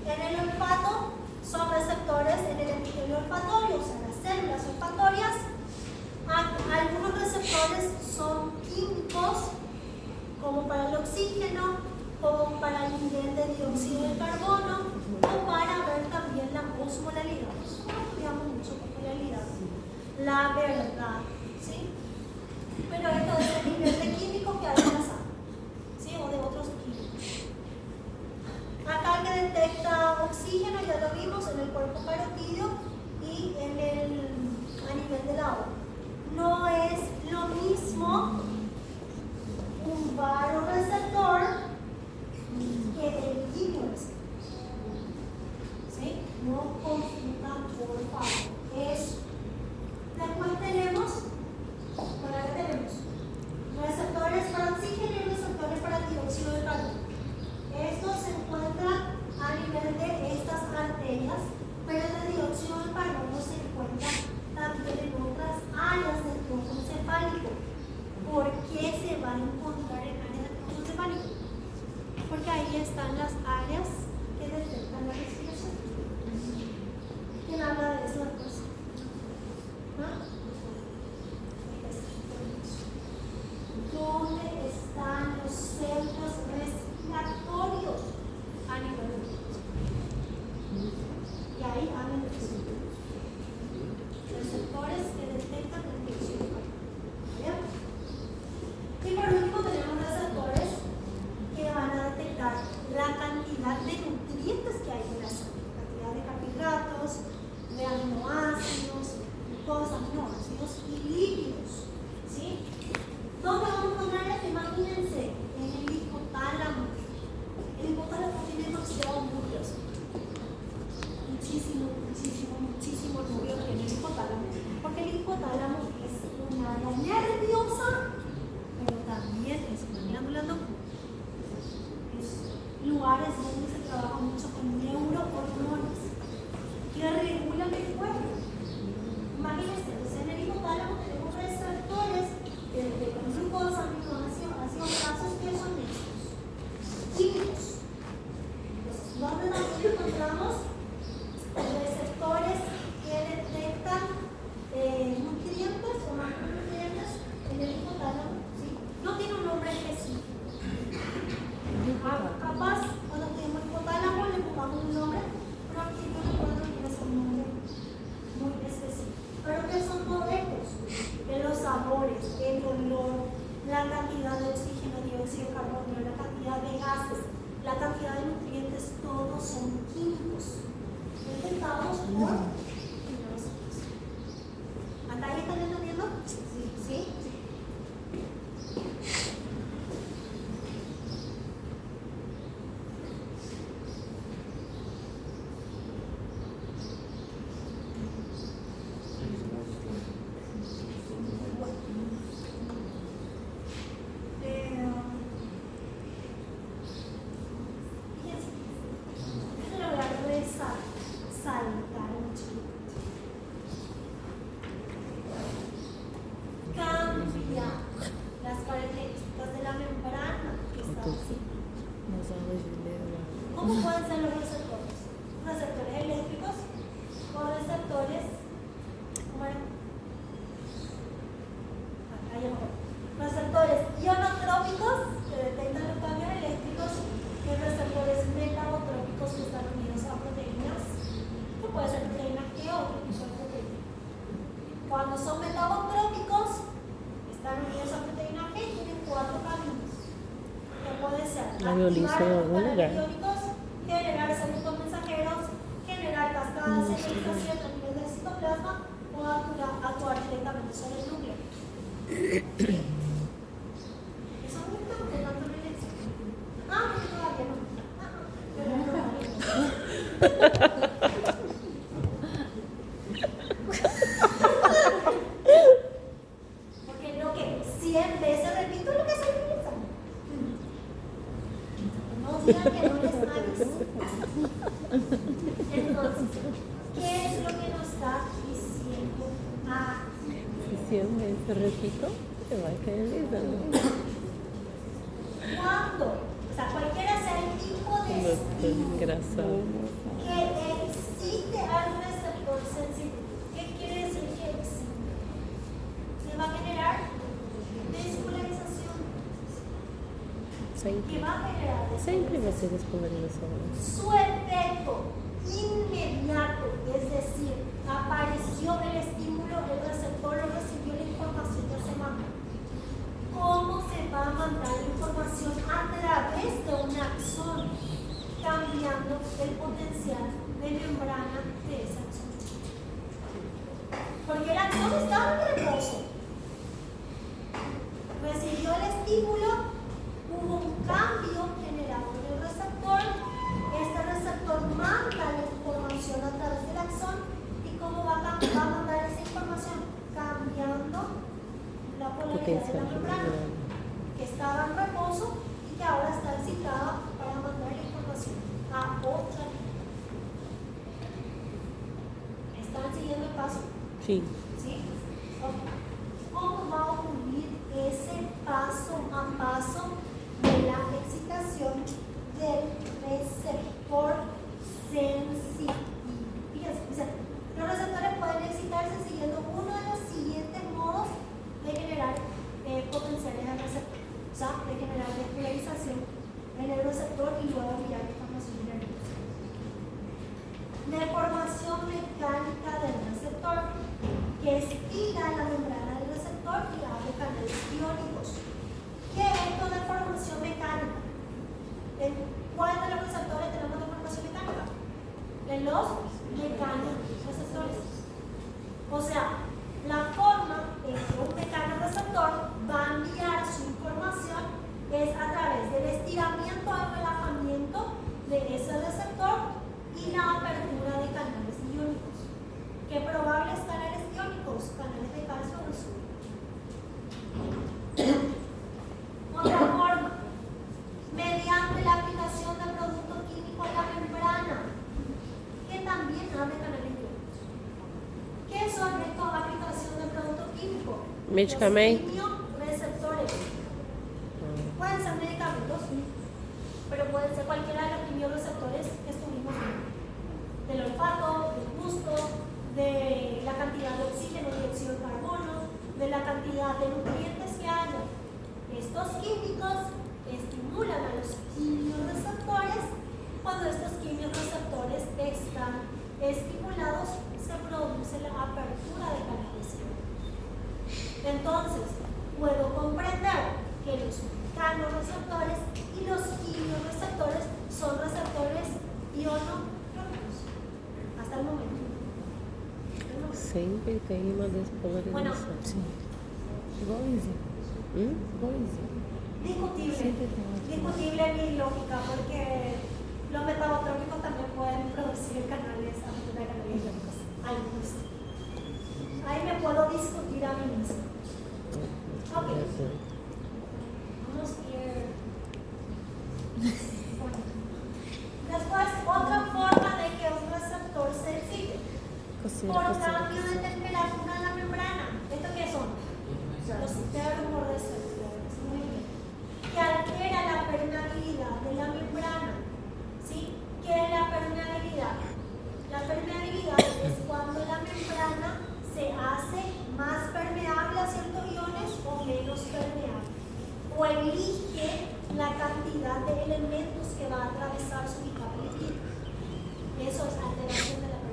[SPEAKER 2] En el olfato son receptores en el epitelio olfatorio, o sea, las células olfatorias. Algunos receptores son químicos, como para el oxígeno, como para el nivel de dióxido de carbono, o para ver también la osmolaridad. Nosotros estudiamos mucho osmolaridad, la verdad, ¿sí? Pero esto es el nivel de químico que hay en la sangre, ¿sí? O de otros químicos. Acá el que detecta oxígeno ya lo vimos en el cuerpo carotídeo y a nivel del agua. No es lo mismo un baroreceptor que el quimioreceptor. ¿Sí? No confundan, por favor. Después tenemos, por acá tenemos receptores para oxígeno y receptores para dióxido de carbono. Estos se encuentran a nivel de estas arterias, pero el dióxido de carbono se encuentra también en otras áreas del tronco encefálico. ¿Por qué se va a encontrar en áreas del tronco encefálico? Porque ahí están las áreas que detectan la respiración. ¿Quién habla de eso después? ¿Ah? ¿Dónde están los centros respiratorios a nivel del tronco encefálico? Y ahí hablan de eso. Receptores que detectan el dióxido de carbono. Y por último tenemos receptores que van a detectar la cantidad de nutrientes que hay en la sangre, cantidad de carbohidratos, de aminoácidos, glucosa, aminoácidos y lípidos. ¿Sí? ¿Dónde vamos a encontrar esto? Imagínense, en el hipotálamo. El hipotálamo tiene demasiados núcleos. Muchísimo núcleo tiene el hipotálamo, porque el hipotálamo es un área nerviosa, pero también es una glándula endocrina. Es lugares donde se trabaja mucho con neurohormonas que regulan el cuerpo. Imagínense, entonces en el hipotálamo tenemos receptores que detectan glucosa, aminoácidos grasos que son estos químicos. Entonces, ¿dónde también encontramos receptores que detectan nutrientes o macronutrientes en el hipotálamo? ¿Sí? No tiene un nombre específico. Capaz, cuando tenemos hipotálamo le pongamos un nombre, pero aquí no recuerdo que es un nombre muy específico. ¿Pero qué son todos estos? Que los sabores, el olor, la cantidad de oxígeno, dióxido de carbono, la cantidad de gases, la cantidad de nutrientes, todos son químicos. Detectados por quimioreceptores. ¿Hasta ahí están entendiendo? Sí.
[SPEAKER 1] La violiza en
[SPEAKER 2] activar
[SPEAKER 1] algún
[SPEAKER 2] canales
[SPEAKER 1] lugar.
[SPEAKER 2] iónicos, generar saludos mensajeros, generar cascadas de señalización a nivel del citoplasma o actuar directamente sobre el núcleo. Eso es muy importante, tanto en el examen. Porque todavía no. Pero no, porque lo que 100 veces repito lo que soy en el examen. No digan que no les aviso. Entonces, ¿qué es lo que nos está diciendo aquí?
[SPEAKER 1] Si 100 veces repito, te va a caer lisando.
[SPEAKER 2] Cuando, o sea, cualquiera sea el tipo de estímulo
[SPEAKER 1] Engraçado.
[SPEAKER 2] que excite al receptor sensible. ¿Qué quiere decir que excite? Se va a generar despolarización.
[SPEAKER 1] Sempre.
[SPEAKER 2] ¿Qué va a generar
[SPEAKER 1] Sempre vai
[SPEAKER 2] despolarización?
[SPEAKER 1] ser despolarização.
[SPEAKER 2] Su efecto inmediato, es decir, apareció el estímulo, el receptor lo recibió la información ya se manda. ¿Cómo se va a mandar la información? A través de un axón, cambiando el potencial de membrana de ese axón. Porque el axón estaba en reposo. Recibió el estímulo, hubo un cambio generado en el receptor. Este receptor manda la información a través del axón. ¿Y cómo va a mandar esa información? Cambiando la polaridad de
[SPEAKER 1] Potencial
[SPEAKER 2] la
[SPEAKER 1] de
[SPEAKER 2] membrana,
[SPEAKER 1] membrana.
[SPEAKER 2] que estaba en reposo y que ahora está excitada para mandar la información a otra línea. ¿Están siguiendo el paso?
[SPEAKER 1] Sim.
[SPEAKER 2] ¿Sí? Ok. ¿Cómo va a ocurrir ese paso a paso de la excitación del receptor sensitivo? Fíjense, dice, los receptores pueden excitarse siguiendo uno de los siguientes modos de generar potenciales al receptor. O sea, de generar despolarización en el receptor y luego enviar información nerviosa. Deformación mecánica del receptor, que estira la membrana del receptor y abre canales iónicos. ¿Qué es esto de deformación mecánica? ¿En cuál de los receptores tenemos deformación mecánica? En los mecanoreceptores. O sea, la forma en que un mecanoreceptor va a enviar su información es a través del estiramiento o relajamiento de ese receptor y la apertura de canales iónicos. ¿Qué probables canales iónicos? Canales de calcio o sodio. Otra forma, mediante la aplicación de producto químico a la membrana, que también abre canales iónicos. ¿Qué son estas aplicación de producto químico?
[SPEAKER 1] Medicamento.
[SPEAKER 2] Los quimioreceptores. Pueden ser medicamentos, pero pueden ser cualquiera de los quimioreceptores que estuvimos viendo. Del olfato, del gusto, de la cantidad de oxígeno, dióxido de carbono, de la cantidad de nutrientes que haya. Estos químicos estimulan a los quimioreceptores. Cuando estos quimioreceptores están estimulados, se produce la apertura de canales iónicos. Entonces, puedo comprender que los mecanoreceptores y los quimioreceptores son receptores ionotrópicos. Hasta el momento.
[SPEAKER 1] Sempre tem uma despolarização.
[SPEAKER 2] Bueno.
[SPEAKER 1] Sim.
[SPEAKER 5] Igual Izzy. Igual Izzy.
[SPEAKER 2] Discutible.
[SPEAKER 5] Siempre tengo.
[SPEAKER 2] Discutible mi lógica, porque los metabotrópicos también pueden producir canales, apertura de canales iónicos. Algunos. Ahí me puedo discutir a mí misma. Ok. Vamos a ir. Después, otra forma de que un receptor se excite. Por cambio de temperatura en la membrana. ¿Esto qué son? Los termorreceptores. Muy bien. Que altera la permeabilidad de la membrana. ¿Sí? ¿Qué es la permeabilidad? La permeabilidad es cuando la membrana se hace más permeable a ciertos iones o menos permeable. O elige la cantidad de elementos que va a atravesar su capa líquida. Eso es alteración de la permeabilidad.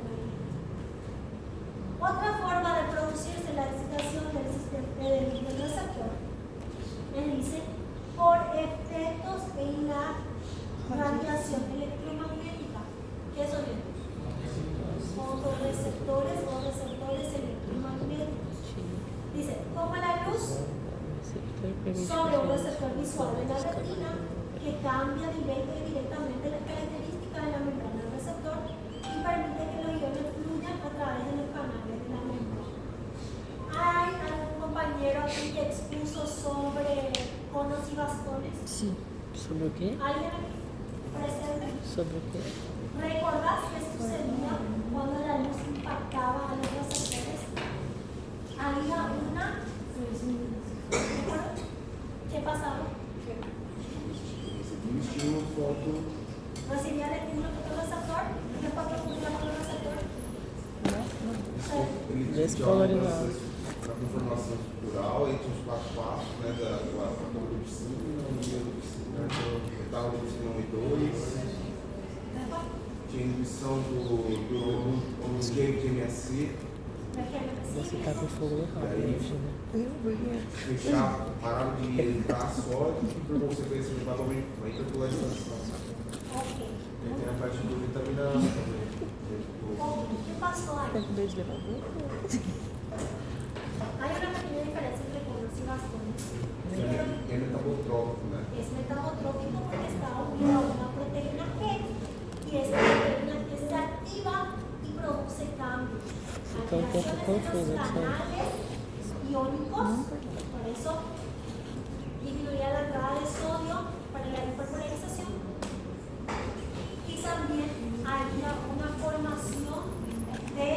[SPEAKER 2] Otra forma de producirse la excitación del sistema del receptor, él dice, por efectos en la receptor visual de la retina que cambia directamente las características de la membrana del receptor y permite que los iones fluyan a través de los canales de la membrana. ¿Hay algún compañero aquí que expuso sobre conos y bastones?
[SPEAKER 1] Sí. ¿Sobre qué?
[SPEAKER 2] ¿Alguien aquí presente?
[SPEAKER 1] ¿Sobre qué?
[SPEAKER 2] ¿Recordás qué sucedía cuando la luz impactaba a los receptores? Había una... ¿Qué pasaba?
[SPEAKER 3] Um estímulo foto.
[SPEAKER 2] Recibía el estímulo fotorreceptor y después producía fotorreceptor.
[SPEAKER 3] Ele
[SPEAKER 1] Despolarizado.
[SPEAKER 3] para conformação estrutural, aí tinha os quatro passos, né, do ator de piscina, metal de piscina 1 e 2, tinha a inibição do esquema de MSC,
[SPEAKER 1] Você tá com fogo no rabo, né?
[SPEAKER 3] fechar, parar de entrar sólido e por consequência levar uma hiperpolarização.
[SPEAKER 2] Ok.
[SPEAKER 3] E tem a parte do vitaminado também.
[SPEAKER 2] O que passou aí? Hay una pequeña diferencia entre conos y bastones.
[SPEAKER 3] É metabotrópico, né?
[SPEAKER 2] Es metabotrópico porque está unido a una proteína G y esta proteína G se activa y produce cambios. Alteraciones en los canales iónicos, por eso disminuía la entrada de sodio para la hiperpolarización. Y también había una formación de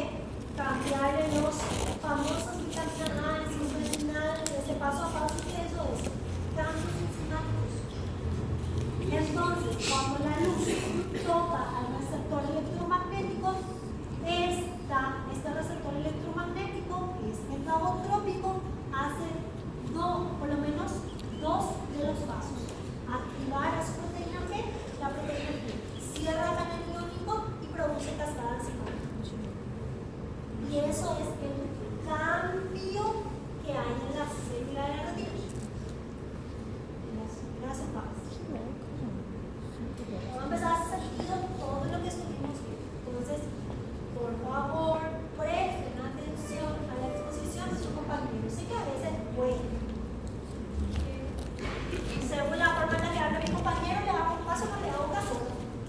[SPEAKER 2] cambiar los famosos vitaminas A, enzimas, ese paso a paso que eso es cambios enzimáticos. Entonces, cuando la luz toca al receptor electromagnético, este receptor electromagnético, que es metabotrópico, hace por lo menos dos de los pasos. Activar a su proteína G, la proteína G cierra el canal iónico y produce cascada enzimática. Y eso es el cambio que hay en la célula de la retina. Gracias, Pablo. Vamos a empezar a hacer sentido todo lo que estuvimos viendo. Entonces, por favor, presten atención a la exposición de sus compañeros. Sé que a veces pueden. Según la forma en la que habla mi compañero, le hago un paso, no le hago caso.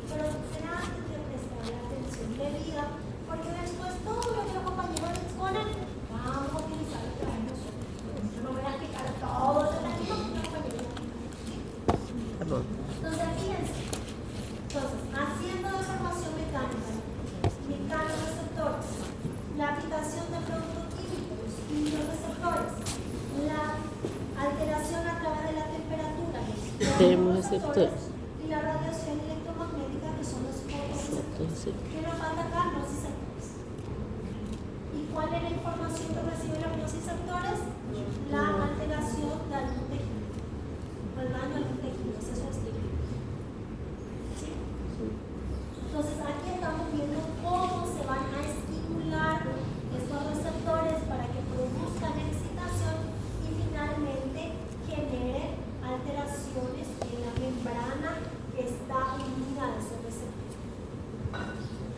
[SPEAKER 2] Pero será antes de prestar la atención debida, porque después todo lo que los compañeros exponen, vamos a utilizar lo que hay nosotros. Yo no voy a explicar todo lo que hay los compañeros.
[SPEAKER 1] Tá bom.
[SPEAKER 2] Entonces, fíjense. Entonces, haciendo deformación mecánica, mecanoreceptores, la aplicación de productos químicos y los receptores, la alteración a través de la temperatura,
[SPEAKER 1] Termorreceptores.
[SPEAKER 2] y la radiación electromagnética, que son los fotorreceptores. ¿Qué nos falta acá? Nociceptores. ¿Y cuál es la información que reciben los nociceptores? La alteración de algún tejido, el daño a algún tejido, eso es estímulo. ¿Sí? Entonces aquí estamos viendo cómo se van a estimular estos receptores para que produzcan excitación y finalmente generen alteraciones en la membrana que está unida a ese receptor.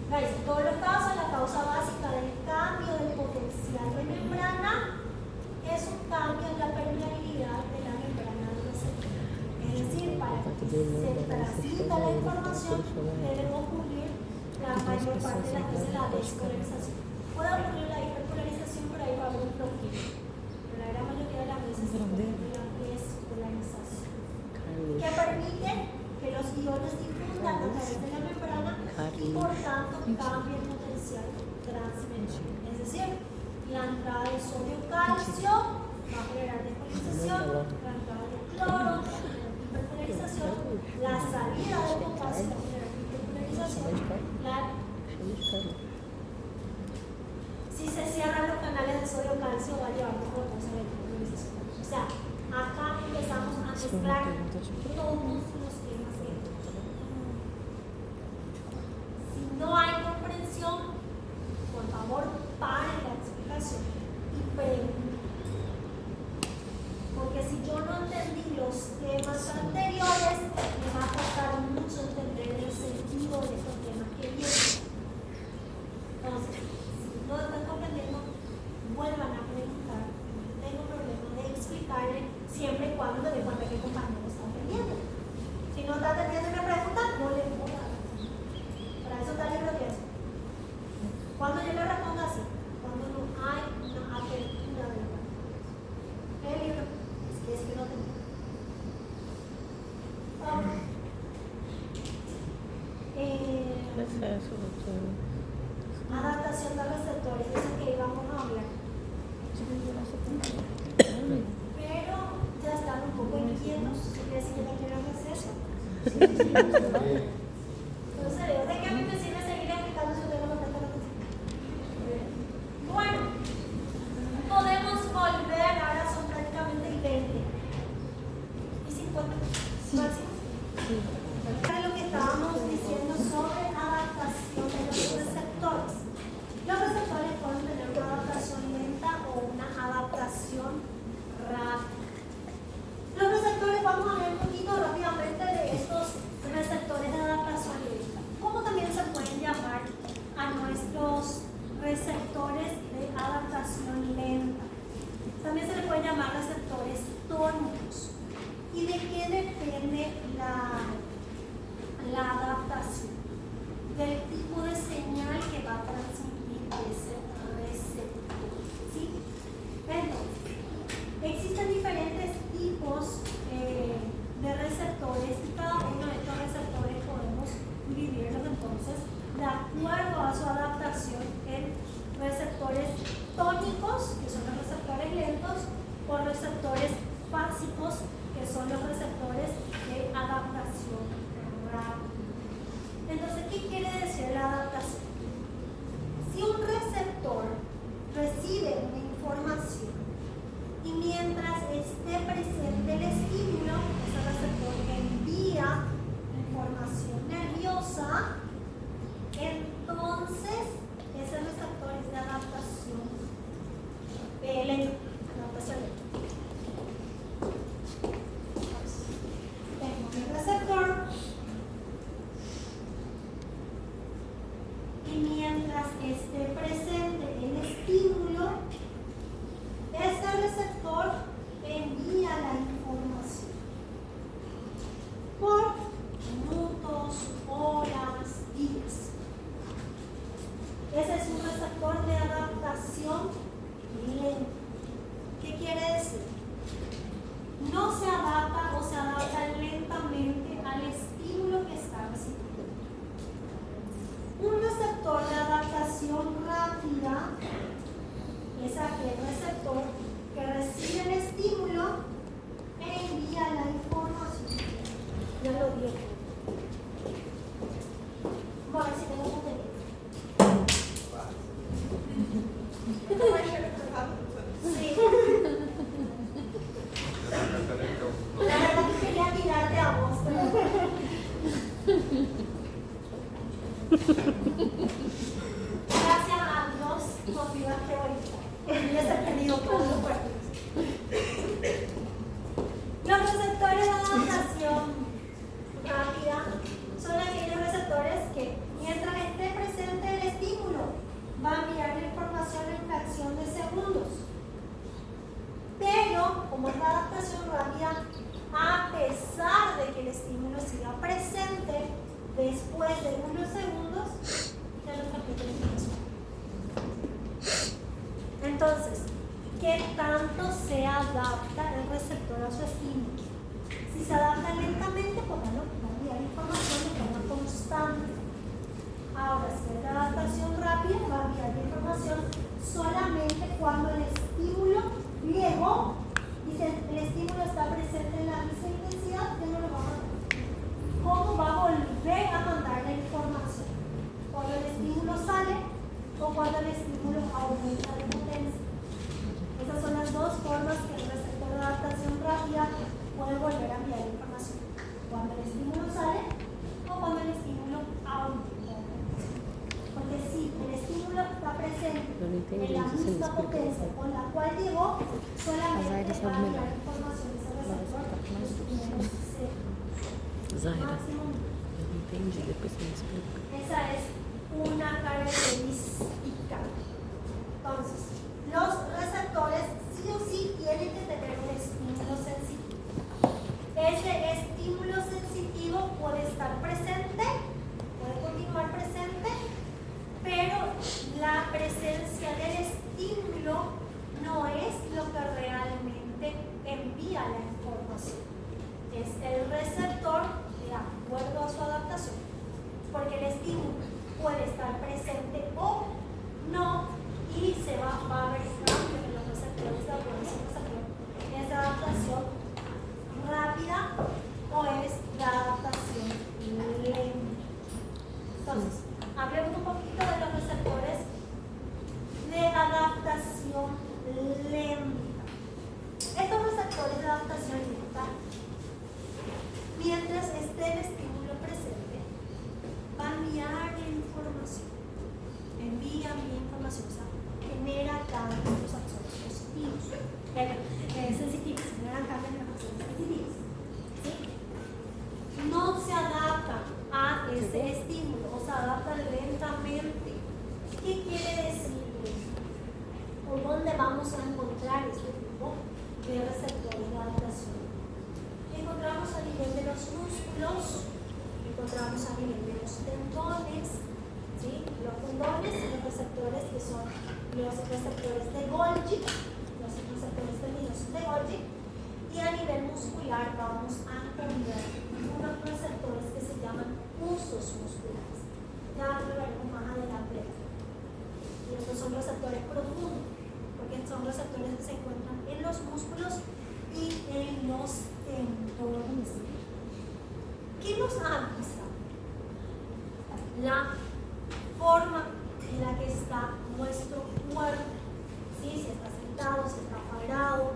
[SPEAKER 2] ¿Veis? Todo lo causa, la causa básica del cambio del potencial de membrana es un cambio en la permeabilidad de la membrana del receptor. Es decir, para que se transmita la información debe ocurrir la mayor parte de las veces la despolarización. Puede ocurrir la hiperpolarización, por ahí va a haber un bloqueo. Pero la gran mayoría de las veces ocurre la despolarización, que permite que los iones difundan a través de la membrana y por tanto cambie el potencial transmisión. Es decir, la entrada de sodio-calcio va a generar despolarización, la entrada de cloro va a generar hiperpolarización, la salida de potasio va a generar hiperpolarización, si se cierran los canales de sodio-calcio va a llevar a una cosa de hiperpolarización. O sea, acá empezamos a mezclar todos los temas de esto. Si no hay comprensión, por favor, paren la explicación y pregunten. Porque si yo no entendí los temas anteriores, me va a costar mucho entender el sentido de estos temas que vienen. Entonces, si no están comprendiendo, vuelvan a preguntar. No tengo problema de explicarle siempre y cuando me dé cuenta que compartir. Cuando yo le respondo así, cuando no hay una apertura del cuerpo. El libro es que no tengo.
[SPEAKER 1] ¿Qué es eso, doctora?
[SPEAKER 2] Adaptación de receptores, eso que íbamos a hablar. Pero ya están un poco inquietos, ¿quiere decir que no quieren receso? Entonces, ¿de qué me sirve seguir explicando si usted no me presta atención? Bueno, podemos volver, ahora son prácticamente 20 y 50 máximo. Lo que estábamos diciendo sobre adaptación de los receptores. Los receptores pueden tener una adaptación lenta o una adaptación rápida. Los receptores, vamos a ver un poquito rápidamente de estos receptores de adaptación lenta. ¿Cómo también se pueden llamar a nuestros receptores de adaptación lenta? También se les puede llamar receptores tónicos. ¿Y de qué depende la adaptación? Del tipo de señal que va a transmitir ese receptor. ¿Sí? Entonces, existen diferentes tipos de receptores y cada uno de estos receptores podemos dividirlos entonces de acuerdo a su adaptación en receptores tónicos, que son los receptores lentos, o receptores básicos, que son los receptores de adaptación rápida. Entonces, ¿qué quiere decir la adaptación? Si un receptor recibe una información y mientras esté presente el estímulo, ese receptor envía información nerviosa, entonces ese receptor es de adaptación lenta. Adaptación lenta. Tengo mi receptor y mientras esté presente el estímulo, este receptor envía la información por minutos, horas, días. Ese es un receptor de adaptación lenta. ¿Qué quiere decir? No se adapta o se adapta lentamente al estímulo que está recibiendo. Un receptor de adaptación rápida es aquel receptor que recibe el estímulo e envía la información. Ya lo dije. Vamos a ver si tengo contenido. Sí. La verdad que quería tirarte a vos, pero... Gracias a Dios, nos vio que hoy y les he perdido todos los cuerpos. Los receptores de adaptación rápida son aquellos receptores que, mientras esté presente el estímulo, va a enviar la información en fracción de segundos. Pero, como es la adaptación rápida, a pesar de que el estímulo siga presente, después de unos segundos, ya no transmite la información. Entonces, ¿qué tanto se adapta el receptor a su estímulo? Si se adapta lentamente, pues bueno, va a enviar información de forma constante. Ahora, si es de adaptación rápida, va a enviar la información solamente cuando el estímulo llegó y si el estímulo está presente en la misma intensidad, ya no lo va a mandar. ¿Cómo va a volver a mandar la información? Cuando el estímulo sale o cuando el estímulo aumenta de potencia. Esas son las dos formas que el receptor de adaptación rápida puede volver a enviar información. Cuando el estímulo sale o cuando el estímulo aumenta de potencia. Porque si el estímulo está presente en la misma potencia con la cual llegó, solamente va a enviar información ese receptor los primeros segundos. Máximo.
[SPEAKER 1] Eu não entendi, depois você me explica.
[SPEAKER 2] Esa es una característica. Entonces, los receptores sí o sí tienen que tener un estímulo sensitivo. Ese estímulo sensitivo puede estar presente, puede continuar presente, pero la vamos a encontrar este tipo de receptores de adaptación. Encontramos a nivel de los músculos, encontramos a nivel de los tendones, ¿sí? Los tendones y los receptores que son los receptores de Golgi, los receptores tendinosos de Golgi, y a nivel muscular vamos a encontrar unos receptores que se llaman usos musculares. Ya lo veremos más adelante. Y estos son receptores profundos, porque son receptores que se encuentran en los músculos y en los tendones. ¿Qué nos avisa? La forma en la que está nuestro cuerpo, ¿sí? Si está sentado, si está parado,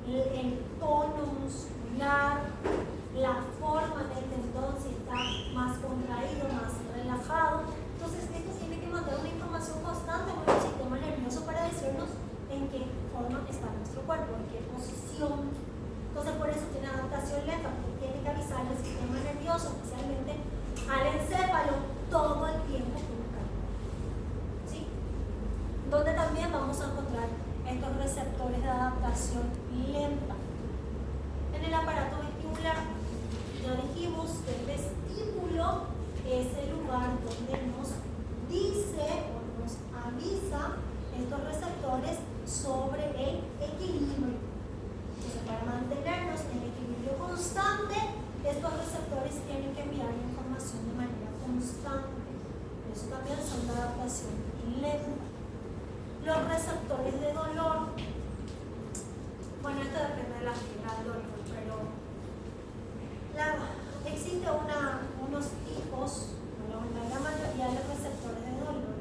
[SPEAKER 2] el tono muscular, la forma del tendón, si está más contraído, más relajado. Entonces, esto tiene que mandar una información constante a nuestro sistema nervioso para decirnos en qué forma está nuestro cuerpo, en qué posición. Entonces, por eso tiene adaptación lenta, porque tiene que avisar al sistema nervioso, especialmente al encéfalo, todo el tiempo con un cambio. ¿Sí? Donde también vamos a encontrar estos receptores de adaptación lenta. En el aparato vestibular, ya dijimos que el vestíbulo es el lugar donde nos dice o nos avisa estos receptores sobre el equilibrio. Entonces, para mantenernos en equilibrio constante, estos receptores tienen que enviar información de manera constante. Por eso también son de adaptación lenta. Los receptores de dolor, bueno, esto depende de la fibra del dolor, pero existe unos tipos, bueno, la gran mayoría de los receptores de dolor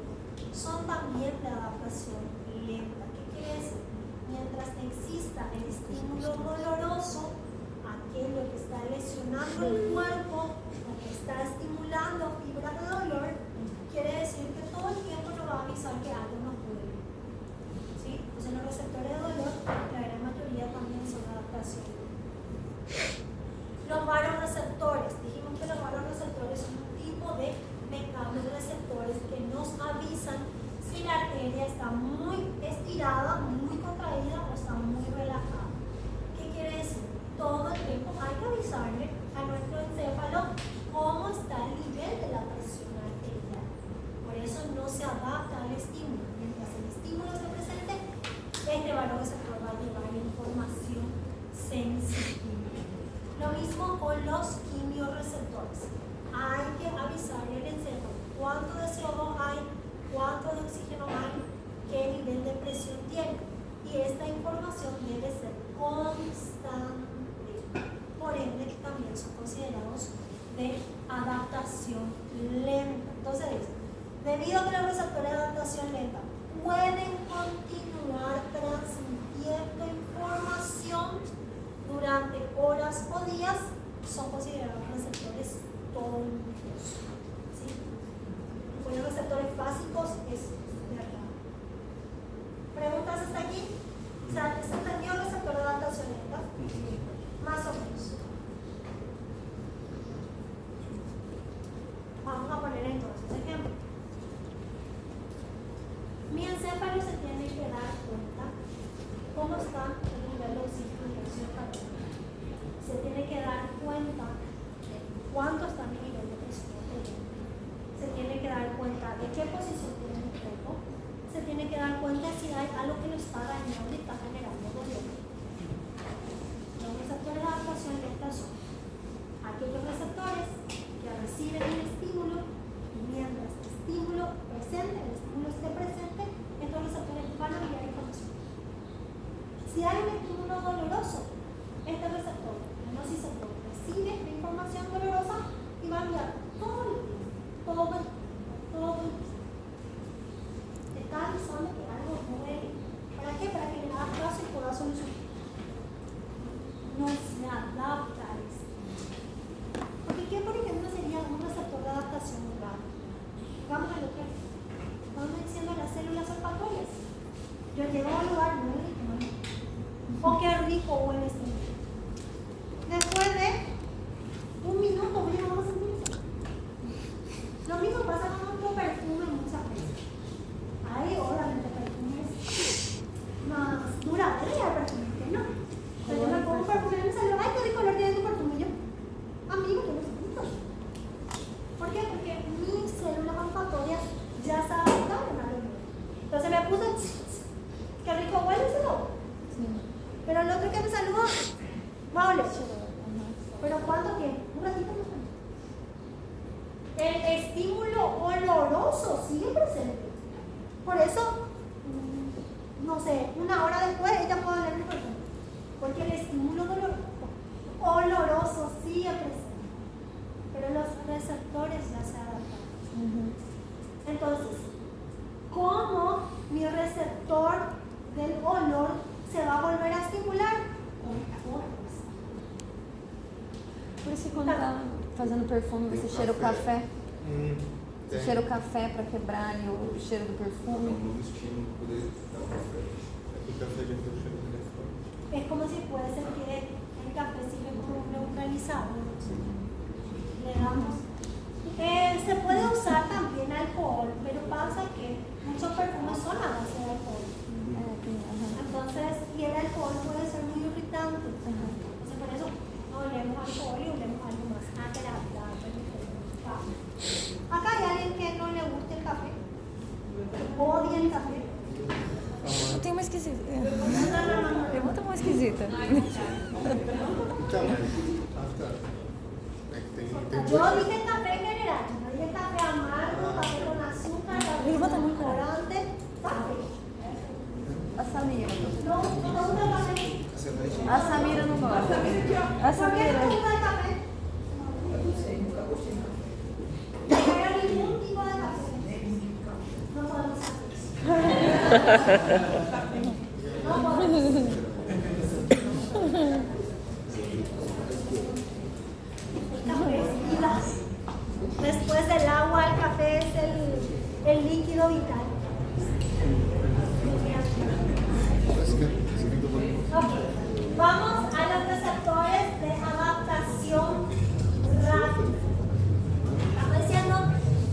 [SPEAKER 2] son también de adaptación lenta. ¿Qué quiere decir? Mientras exista el estímulo doloroso, aquello que está lesionando el cuerpo o que está estimulando fibras de dolor, quiere decir que todo el tiempo nos va a avisar que algo nos duele. ¿Sí? Entonces los receptores de dolor, la gran mayoría también son de adaptación. Los varoreceptores, dijimos que los varoreceptores son un tipo de receptores que nos avisan si la arteria está muy estirada, muy contraída o está muy relajada. ¿Qué quiere decir? Todo el tiempo hay que avisarle a nuestro encéfalo cómo está el nivel de la presión arterial. Por eso no se adapta al estímulo. Mientras el estímulo se presente, este varoreceptor va a llevar información sensible. Lo mismo con los quimioreceptores. Hay que avisarle al encéfalo cuánto de CO2 hay, cuánto de oxígeno hay, qué nivel de presión tiene. Y esta información debe ser constante. Por ende, también son considerados de adaptación lenta. Entonces, debido a que los receptores de adaptación lenta pueden continuar transmitiendo información durante horas o días, son considerados receptores tónicos. ¿Sí? Con los receptores básicos es verdad. ¿Preguntas hasta aquí? O sea, ¿se entendió el receptor de adaptación lenta? Más o menos. Vamos a poner entonces ejemplo. Mi encéfalo se tiene que dar cuenta cómo está el nivel de oxígeno y dióxido de carbono. Se tiene que dar cuenta de cuánto está mi nivel de presión arterial. Se tiene que dar cuenta de qué posición tiene mi cuerpo. Se tiene que dar cuenta si hay algo que lo está dañando y está generando dolor. Los receptores de adaptación lenta son aquellos receptores que reciben el estímulo y mientras el estímulo esté presente, estos receptores van a enviar información. Si hay un estímulo doloroso, este receptor, el nociceptor, recibe la información dolorosa y va a enviar todo el tiempo, todo el tiempo. Está avisando que algo duele. ¿Para qué? Para que le haga caso y pueda solucionar. No se adapta al estímulo. Porque ¿qué, por ejemplo, sería un receptor de adaptación raro? Vamos a lo que estamos diciendo las células olfatorias. Yo llego a un lugar muy rico, o qué rico huele este lugar. Después de un minuto, mira, vamos a sentir eso. Lo mismo pasa con nuestro perfume muchas veces. Hay obviamente perfumes más qué rico huele ese no.
[SPEAKER 5] Sí.
[SPEAKER 2] Pero el otro que me saluda, va a oler.
[SPEAKER 5] Ajá.
[SPEAKER 2] ¿Pero cuánto tiempo? Un ratito más. El estímulo oloroso sigue presente. Por eso, no sé, una hora después ella puede oler mi perfume. Porque el estímulo oloroso sigue presente. Pero los receptores ya se adaptan. Entonces, ¿cómo mi receptor del olor se va a volver a estimular? Con formas.
[SPEAKER 5] Por isso que quando tá fazendo perfume, você cheira o café. Você cheira o café para quebrar ali o cheiro do perfume.
[SPEAKER 3] No estímulo poder dar um café.
[SPEAKER 6] O café já tem o cheiro dele forte.
[SPEAKER 2] Es como si fuese que el café sirve como un neutralizador. Le damos. Se puede usar también alcohol, pero pasa que muchos perfumes son a base de alcohol. Entonces, y el alcohol puede ser muy irritante. Entonces, por eso no olemos alcohol y olemos algo más agradable. Acá hay alguien que no le gusta el café, odia el café.
[SPEAKER 5] Eu tenho uma esquisita.
[SPEAKER 2] No.
[SPEAKER 5] Eu vou tomar uma esquisita.
[SPEAKER 6] Então, é que tem
[SPEAKER 2] Yo dije café en general, no dije café amargo, café con azúcar, café con colorante, café.
[SPEAKER 5] A Samira.
[SPEAKER 2] No gusta el café.
[SPEAKER 5] A Samira não gosta. A
[SPEAKER 2] ¿Por qué no
[SPEAKER 5] Samira.
[SPEAKER 2] gusta el café? No quiero ningún tipo de café. No podemos hacer eso. No podemos. Después del agua, el café es el líquido vital. Ok, vamos a los receptores de adaptación rápida. Estamos diciendo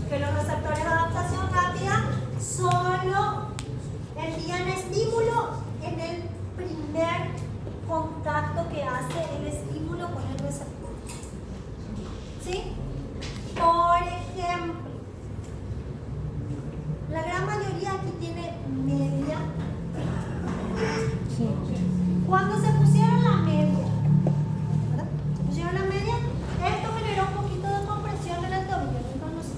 [SPEAKER 2] que los receptores de adaptación rápida solo envían estímulo en el primer contacto que hace el estímulo con el receptor. ¿Sí? Por ejemplo, la gran mayoría aquí tiene media. Cuando se pusieron la media, ¿verdad? Se pusieron la media, esto generó un poquito de compresión en el tobillo, entonces,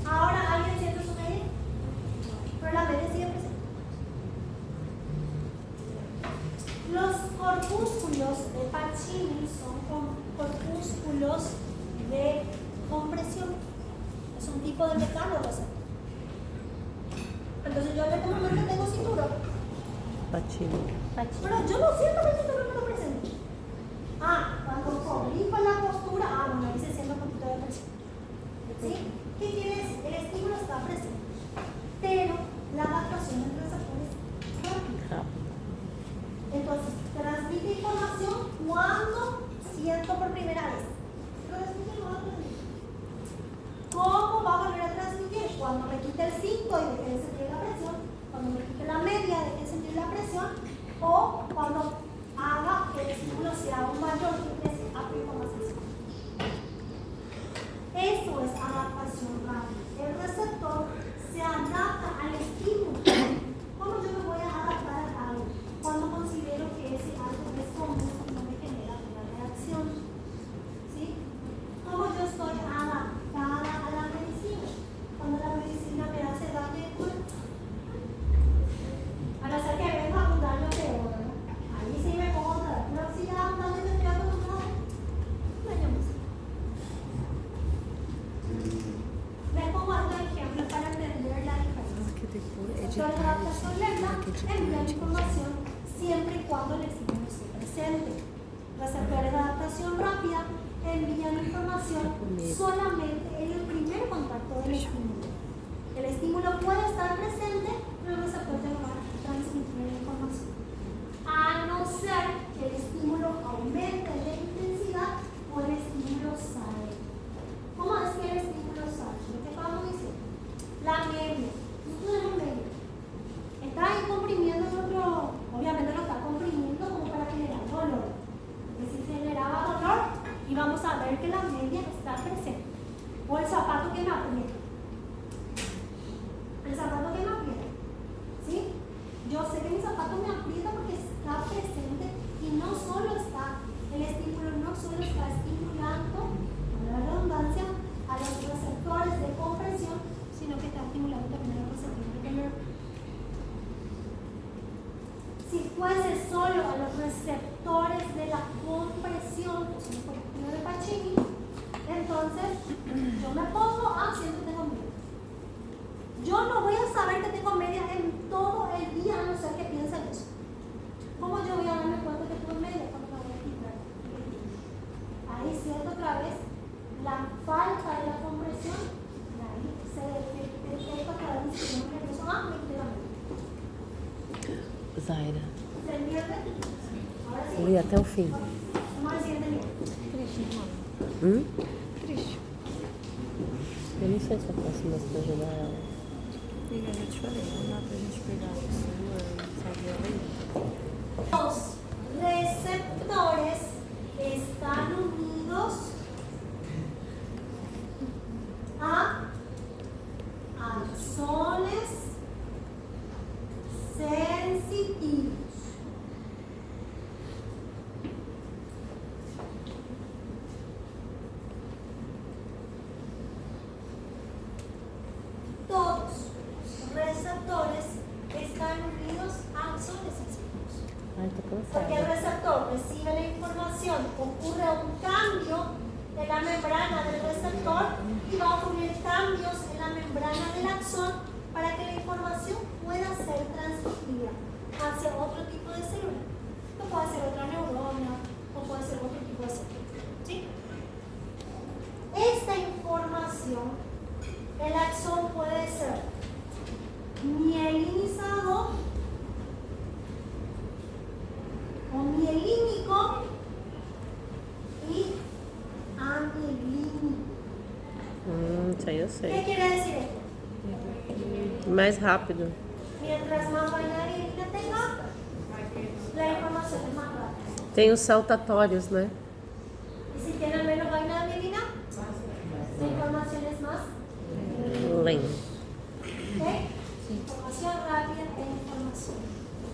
[SPEAKER 2] ahora alguien siente su media, pero la media sigue presente. Los corpúsculos de Pacini son corpúsculos de compresión, es un tipo de mecanorreceptor. Entonces yo en este momento tengo cinturón, pero yo no siento que el cinturón me lo presente. Cuando corrijo la postura, bueno, ahí se siente un poquito de presión. ¿Sí? ¿Qué quiere decir? El estímulo está presente, pero la adaptación entre receptores es rápida. Entonces, transmite información cuando siento por primera vez. Transmite no va a transmitir. ¿Cómo va a volver a transmitir? Cuando me quite el 5 y deje de sentir la presión, cuando me quite la media deje de sentir la presión, o cuando haga que el estímulo sea aún mayor que 3 aplico más presión. Eso es adaptación rápida. El receptor se adapta al estímulo. ¿Cómo yo me voy a adaptar a algo? Cuando considero que ese algo es común y no me genera una reacción. ¿Sí? ¿Cómo yo estoy adaptada a la medicina? Cuando la medicina me hace daño de cuerpo. A no ser que venga un daño peor, ¿no? Ahí sí me pongo otra vez. Pero si ya un daño te estoy acostumbrada, no hay más. Les pongo otro ejemplo para entender la diferencia. La adaptación lenta envía información siempre y cuando el estímulo esté presente. Receptores de adaptación rápida envían información solamente en el primer contacto del estímulo. El estímulo puede estar presente, pero el receptor ya no va a transmitir la información. A no ser que el estímulo aumente de intensidad o el estímulo sale. ¿Cómo es que el estímulo sale? Lo que acabamos de decir. La media. Nosotros tenemos media. Está ahí comprimiendo el otro, obviamente lo está comprimiendo como para generar dolor. Es decir, generaba dolor y vamos a ver que la media está presente. O el zapato que me aprieta. El zapato que me voy a terminar los receptores primero. Si fuese solo a los receptores de la compresión, que son los correctivos de Pacini, entonces yo me pongo, siempre tengo media. Yo no voy a saber que tengo media en todo el día, a no ser que piense en eso. ¿Cómo yo voy a darme cuenta que tengo media? Cuando me voy a quitar. Ahí siento otra vez la falta de la compresión, y ahí se detecta cada vez que no me quedo me queda media.
[SPEAKER 1] Zaira,
[SPEAKER 2] ¿Se entiende? Ahora sí.
[SPEAKER 1] li até o fim.
[SPEAKER 2] Vamos al siguiente nivel.
[SPEAKER 5] Triste.
[SPEAKER 1] Eu não sei se eu posso mais pra ajudar ela.
[SPEAKER 5] Amiga, eu te falei, não dá pra gente pegar a sua e fazer ela aí.
[SPEAKER 2] Los receptores están unidos a axones sensitivos. Todos los receptores están unidos a axones sensitivos.
[SPEAKER 1] Ai, tô
[SPEAKER 2] Porque el
[SPEAKER 1] cansada.
[SPEAKER 2] receptor recibe la información, ocurre un cambio en la membrana del receptor y va a ocurrir cambios en la membrana del axón para que la información pueda ser transmitida hacia otro tipo de célula. No puede ser otra neurona o puede ser otro tipo de célula. ¿Sí? Esta información, el axón puede ser mielinizado o mielínico y amielínico.
[SPEAKER 1] Isso aí eu
[SPEAKER 2] ¿Qué
[SPEAKER 1] sei.
[SPEAKER 2] quiere decir esto?
[SPEAKER 1] Mais rápido.
[SPEAKER 2] Mientras más vaina mielina tenga, la información es más rápida.
[SPEAKER 1] Tem os saltatórios, né?
[SPEAKER 2] Y si tiene menos vaina mielina, la información es más
[SPEAKER 1] Lento.
[SPEAKER 2] ¿ok? Información rápida e información.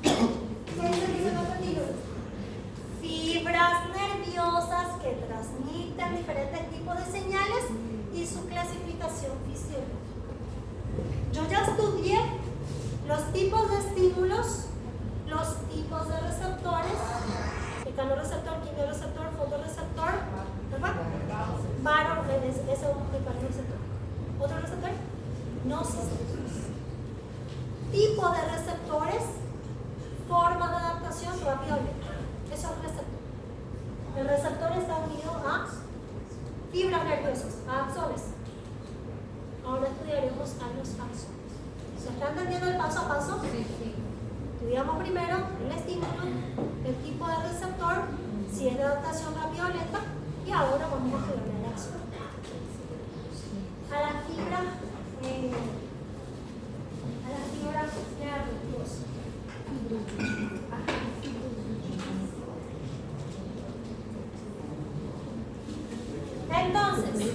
[SPEAKER 2] ¿Qué dice que se va a repetir? Fibras nerviosas que transmiten diferentes tipos de señales y su clasificación fisiológica. Yo ya estudié los tipos de estímulos, los tipos de receptores, mecanoreceptor, quimioreceptor, fotorreceptor, ¿verdad? Ese es un mecanoreceptor. ¿Otro receptor? Nociceptores. Tipo de receptores, formas de adaptación, rápido. Eso es un receptor. El receptor está unido a fibras nerviosas, a axones. Ahora estudiaremos a los axones. ¿Se está entendiendo el paso a paso? Sí. Estudiamos primero el estímulo, el tipo de receptor, si es de adaptación rápida o lenta, y ahora vamos a estudiar el axón. A la fibra nerviosa. Entonces,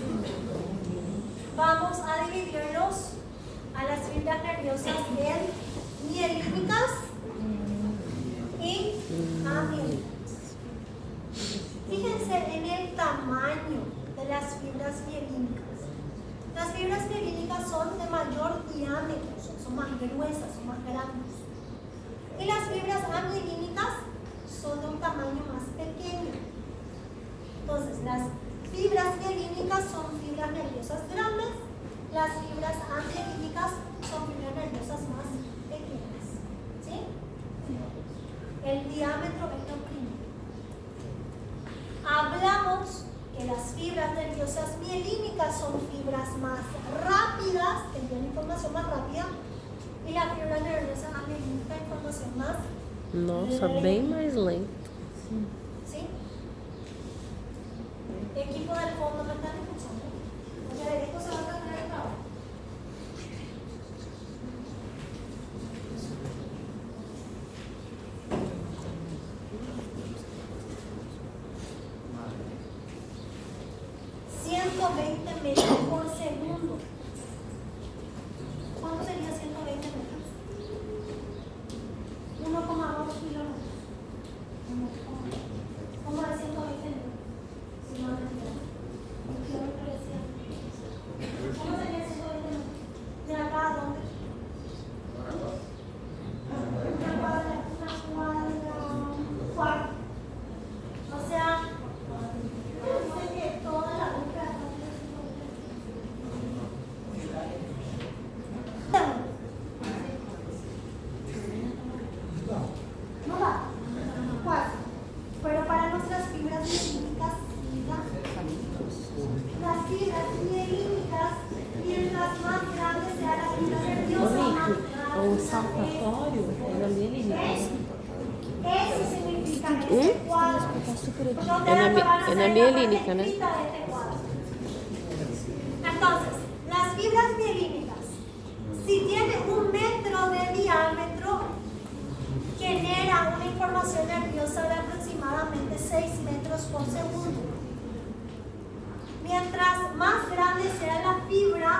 [SPEAKER 2] vamos a dividirlos a las fibras nerviosas en mielínicas y amielínicas. Fíjense en el tamaño de las fibras mielínicas. Las fibras mielínicas son de mayor diámetro, son más gruesas, son más grandes. Y las fibras amielínicas son de un tamaño más pequeño. Entonces, las fibras mielínicas son fibras nerviosas grandes, las fibras amielínicas son fibras nerviosas más pequeñas. ¿Sí? El diámetro es lo primero. Hablamos que las fibras nerviosas mielínicas son fibras más rápidas, que envían información más rápida, y la fibra nerviosa amielínica información más
[SPEAKER 1] Nossa, bem mais lento.
[SPEAKER 2] ¿sí? Equipo del fondo me están escuchando. O sea, esto se va a tratar de trabajo. metros por segundo. ¿Cuánto sería 120 metros? 1,2 kilómetros. ¿Cómo es 120 metros? Si no, un kilómetro de 100. ¿Cómo sería 120 metros? ¿De acá a dónde?
[SPEAKER 5] O saltatório é da mielina.
[SPEAKER 2] Eso significa este cuadro.
[SPEAKER 1] Es la mielínica, ¿no?
[SPEAKER 2] Entonces, las fibras mielínicas, si tienen 1 metro de diámetro, generan una información nerviosa de aproximadamente 6 metros por segundo. Mientras más grande sea la fibra,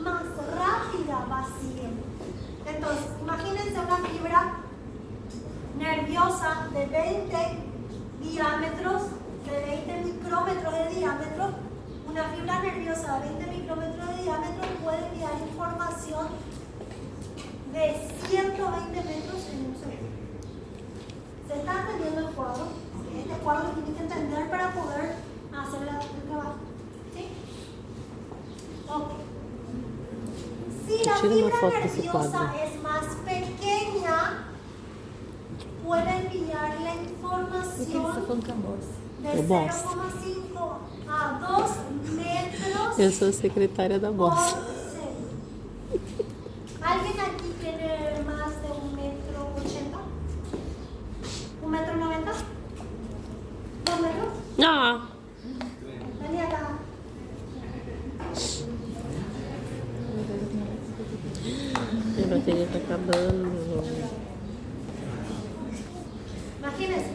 [SPEAKER 2] más rápida va siguiendo. Entonces, imagínense una fibra nerviosa de 20 diámetros, de 20 micrómetros de diámetro. Una fibra nerviosa de 20 micrómetros de diámetro puede enviar información de 120 metros en un segundo. ¿Se está entendiendo el cuadro? Este cuadro lo tiene que entender para poder hacer el trabajo. ¿Sí? Ok. Si la
[SPEAKER 1] Tira una
[SPEAKER 2] fibra
[SPEAKER 1] foto de ese
[SPEAKER 2] nerviosa
[SPEAKER 1] cuadro.
[SPEAKER 2] es más pequeña, puede enviar la
[SPEAKER 5] O que você
[SPEAKER 2] información
[SPEAKER 5] tá falando com a bolsa?
[SPEAKER 2] de
[SPEAKER 1] Eu gosto.
[SPEAKER 2] 0,5 a 2 metros
[SPEAKER 1] Eu sou secretária da
[SPEAKER 2] por
[SPEAKER 1] bossa.
[SPEAKER 2] segundo. ¿Alguien aquí tiene más de 1,80 m? ¿1,90 m? ¿2 metros?
[SPEAKER 1] Ah,
[SPEAKER 2] Vení acá.
[SPEAKER 1] minha bateria tá acabando.
[SPEAKER 2] Imagínense.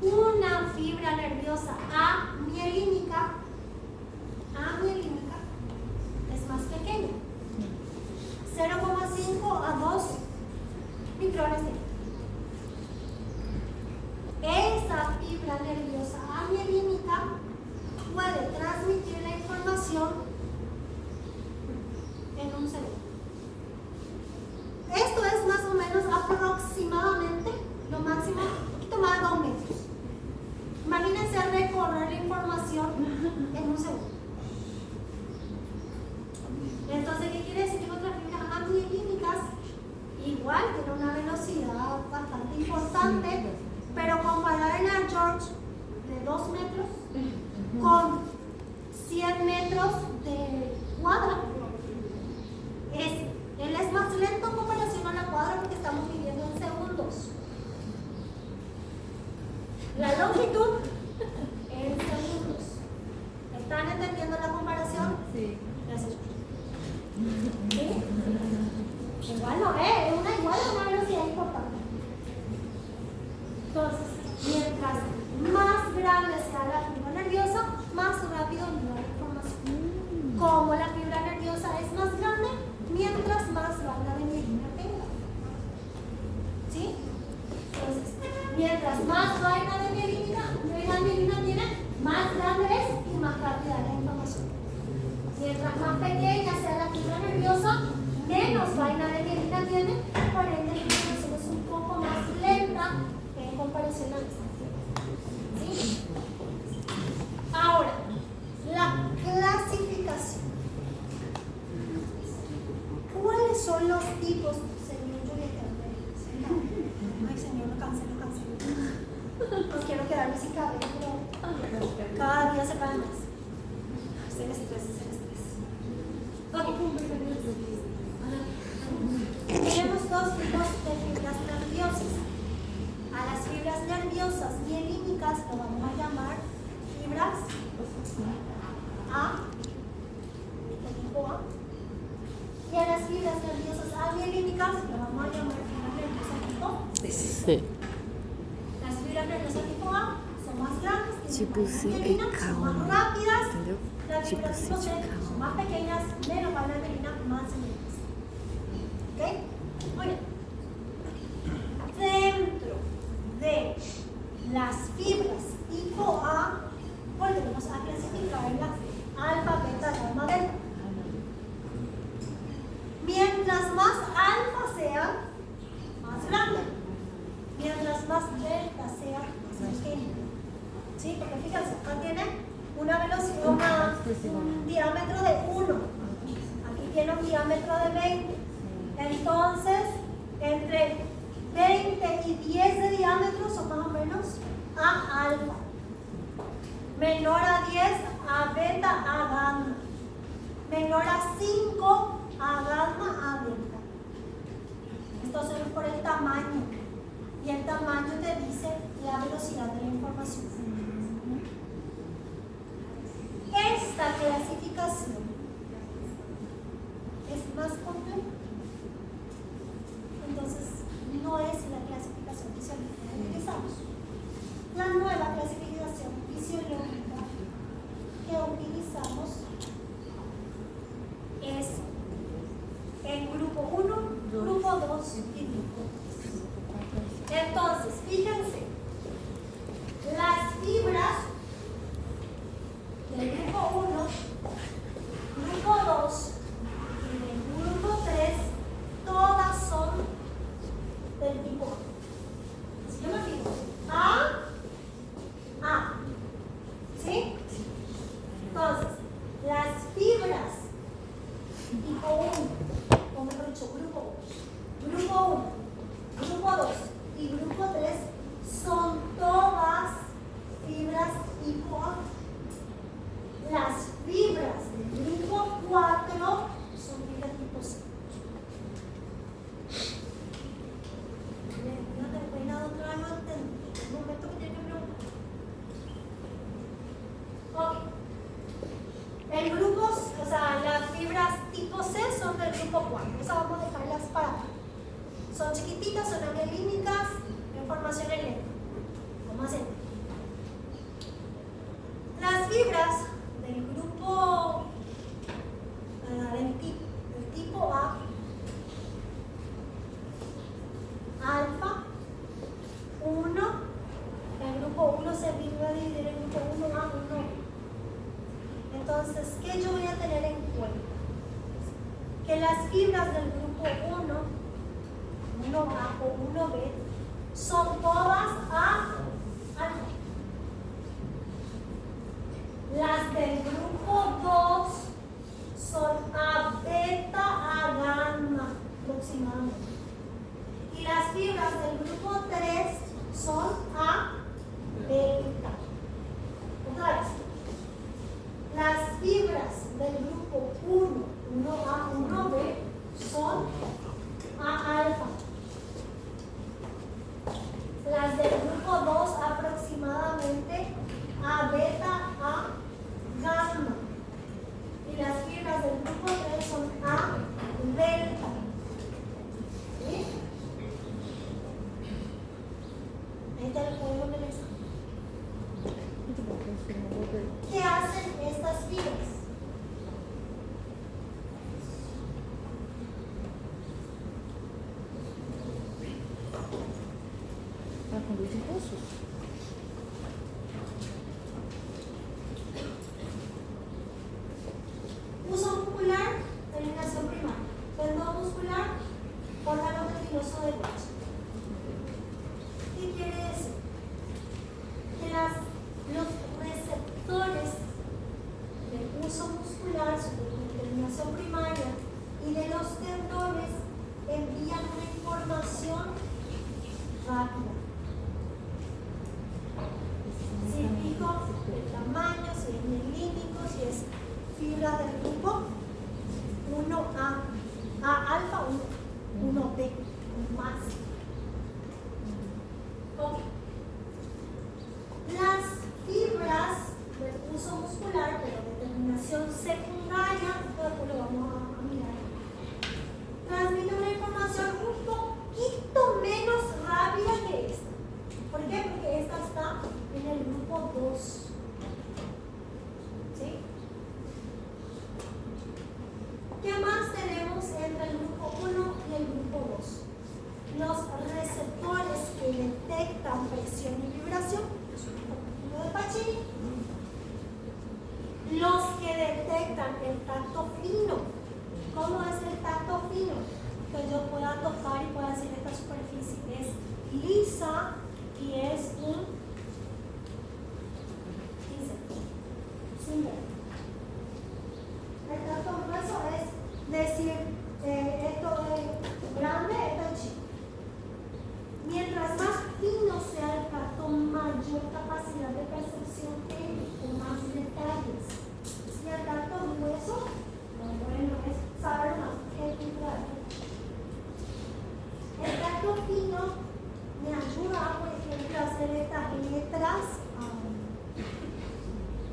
[SPEAKER 2] Una fibra nerviosa amielínica es más pequeña. 0,5 a 2 micrones de litro. Esa fibra nerviosa amielínica puede transmitir la información en un segundo. Esto es más o menos aproximadamente lo máximo, un poquito más de 2 metros. Imagínense recorrer la información en un segundo. Entonces, ¿qué quiere decir? Que otras fibras amielínicas igual tienen una velocidad bastante importante, pero comparar en a George de 2 metros con 100 metros de cuadra, él es más lento en comparación a la cuadra porque estamos viviendo en segundos. La longitud en segundos. ¿Están entendiendo la comparación?
[SPEAKER 5] Sí.
[SPEAKER 2] Gracias. ¿Sí? Igual no es una velocidad importante. Entonces, mientras más grande sea la fibra nerviosa, más rápido envía la información. Como la fibra nerviosa es más grande, mientras más banda de mielina tenga. ¿Sí? Entonces, mientras más vaina de mielina tiene, más grande es y más rápida es la información. Mientras más pequeña sea la fibra nerviosa, menos vaina de mielina tiene, por ende la información es un poco más lenta en comparación a esta. ¿Sí? Ahora, la clasificación. ¿Cuáles son los tipos? Señor Julieta, ay señor, no cancelo. No quiero quedarme sin cabello, pero cada día se cae más. Es el estrés. Ok. Tenemos 2 tipos de fibras nerviosas. A las fibras nerviosas mielínicas lo vamos a llamar fibras A, de tipo A. Y a las fibras nerviosas amielínicas lo vamos a llamar fibras nerviosas tipo B.
[SPEAKER 1] Sí.
[SPEAKER 2] Las fibras nerviosas tipo A son más grandes,
[SPEAKER 5] Tipo,
[SPEAKER 2] tienen
[SPEAKER 5] sí,
[SPEAKER 2] más mielina,
[SPEAKER 5] é
[SPEAKER 2] son más
[SPEAKER 5] calma,
[SPEAKER 2] rápidas.
[SPEAKER 5] entendeu?
[SPEAKER 2] Las
[SPEAKER 5] Tipo,
[SPEAKER 2] fibras
[SPEAKER 5] sí,
[SPEAKER 2] tipo C
[SPEAKER 5] calma.
[SPEAKER 2] son más pequeñas, menos vaina de mielina, más mielinas. ¿Ok? Muy bien. Dentro de las fibras tipo A, volvemos a clasificarlas alfa, beta, gamma, delta. Mientras más alfa sea, más grande. Mientras más delta sea, más pequeño. ¿Sí? Porque fíjense, acá tiene una velocidad, un diámetro de 1. Aquí tiene un diámetro de 20. Entonces, entre 20 y 10 de diámetro son más o menos A alfa. Menor a 10 a beta, a gamma. Menor a 5 a gamma, a delta. tamaño. Y el tamaño te dice la velocidad de la información. Esta clasificación es más compleja. Entonces, no es la clasificación fisiológica que utilizamos. La nueva clasificación fisiológica que utilizamos es el grupo 1, grupo 2 y grupo 3. Entonces, fíjense, las fibras del grupo 1, grupo 2 y del grupo 3, todas son del tipo A. Si yo me fijo, A, ¿sí? Entonces, las fibras tipo 1, o mejor dicho, grupo 1, grupo 2 y grupo 3 son todas fibras tipo A. Las fibras del grupo 4 son fibras tipo C. No te peinado otra vez, no entendí. Un momento que tiene que preguntar. Ok. El grupo, o sea, las fibras tipo C son del grupo 4. Esas vamos a dejarlas para acá. Son chiquititas, son angelínicas, en formación en lenta. ¿Cómo hacen? Las fibras del grupo del tipo A, alfa 1, el grupo 1 se va a dividir en grupo 1A, 1B. Entonces, ¿qué yo voy a tener en cuenta? Que las fibras del grupo 1A o 1B, son todas A alfa. Las del grupo 2 son A beta, A gamma aproximadamente. Y las fibras del grupo 3 son A beta. Otra vez. Las fibras del grupo 1, 1A, 1B son A alfa. Las del grupo 2 aproximadamente A beta, A gamma. Y las fibras del grupo 3 son A delta. ¿Sí? Ahí está el código del examen. ¿Qué hacen estas fibras?
[SPEAKER 5] Para conducir impulsos.
[SPEAKER 2] Uso muscular, terminación primaria. Tendón muscular, órgano tendinoso de hueso. ¿Qué quiere decir? Que los receptores del uso muscular, su terminación primaria, y de los tendones envían una información rápida. Si fijo el tamaño, si es milímetro, si es fibra del grupo 1A, A alfa, 1B, más. Ok. Las fibras del uso muscular, pero de terminación secundaria, después lo vamos a mirar, transmiten una información un poquito menos rápida que esta. ¿Por qué? Porque esta está en el grupo 2. ¿Sí? ¿Qué más tenemos entre el grupo 1 y el grupo 2? Los receptores que detectan presión y vibración, de Pacini. Los que detectan el tacto fino. ¿Cómo es el tacto fino? Que yo pueda tocar y pueda decir esta superficie es lisa y es un símbolo. El tacto grueso es decir esto es grande, esto es chico. Mientras más fino sea el tacto, mayor capacidad de percepción tiene, con más detalles. Y el tacto grueso, bueno, es saber más, equilibrar. El tacto tallo fino me ayuda, por ejemplo, a hacer estas letras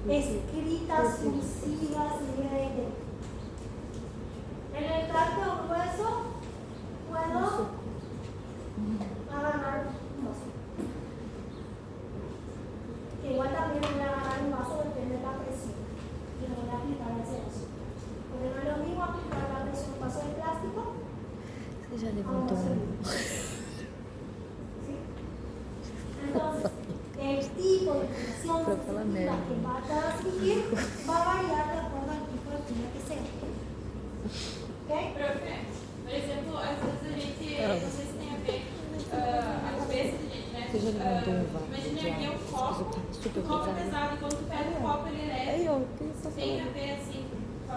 [SPEAKER 2] escritas, cursivas y en el tallo grueso puedo agarrar un vaso. Que igual también voy a agarrar un vaso, depende de la presión. Y lo voy a aplicar hacia eso. Porque no es lo mismo aplicar la presión en un vaso de plástico.
[SPEAKER 5] Ya levantó.
[SPEAKER 2] ¿Sí? Entonces, el tipo de presión sensitiva que va a transmitir va a variar de acuerdo al tipo de fibra que sea. ¿Ok?
[SPEAKER 7] Profe, por exemplo, às vezes a gente, não sei se tem a ver, a cabeça da gente, né? Imagina aqui o copo é pesado, quando tu pega o copo ele é leve. Tem a ver assim, com a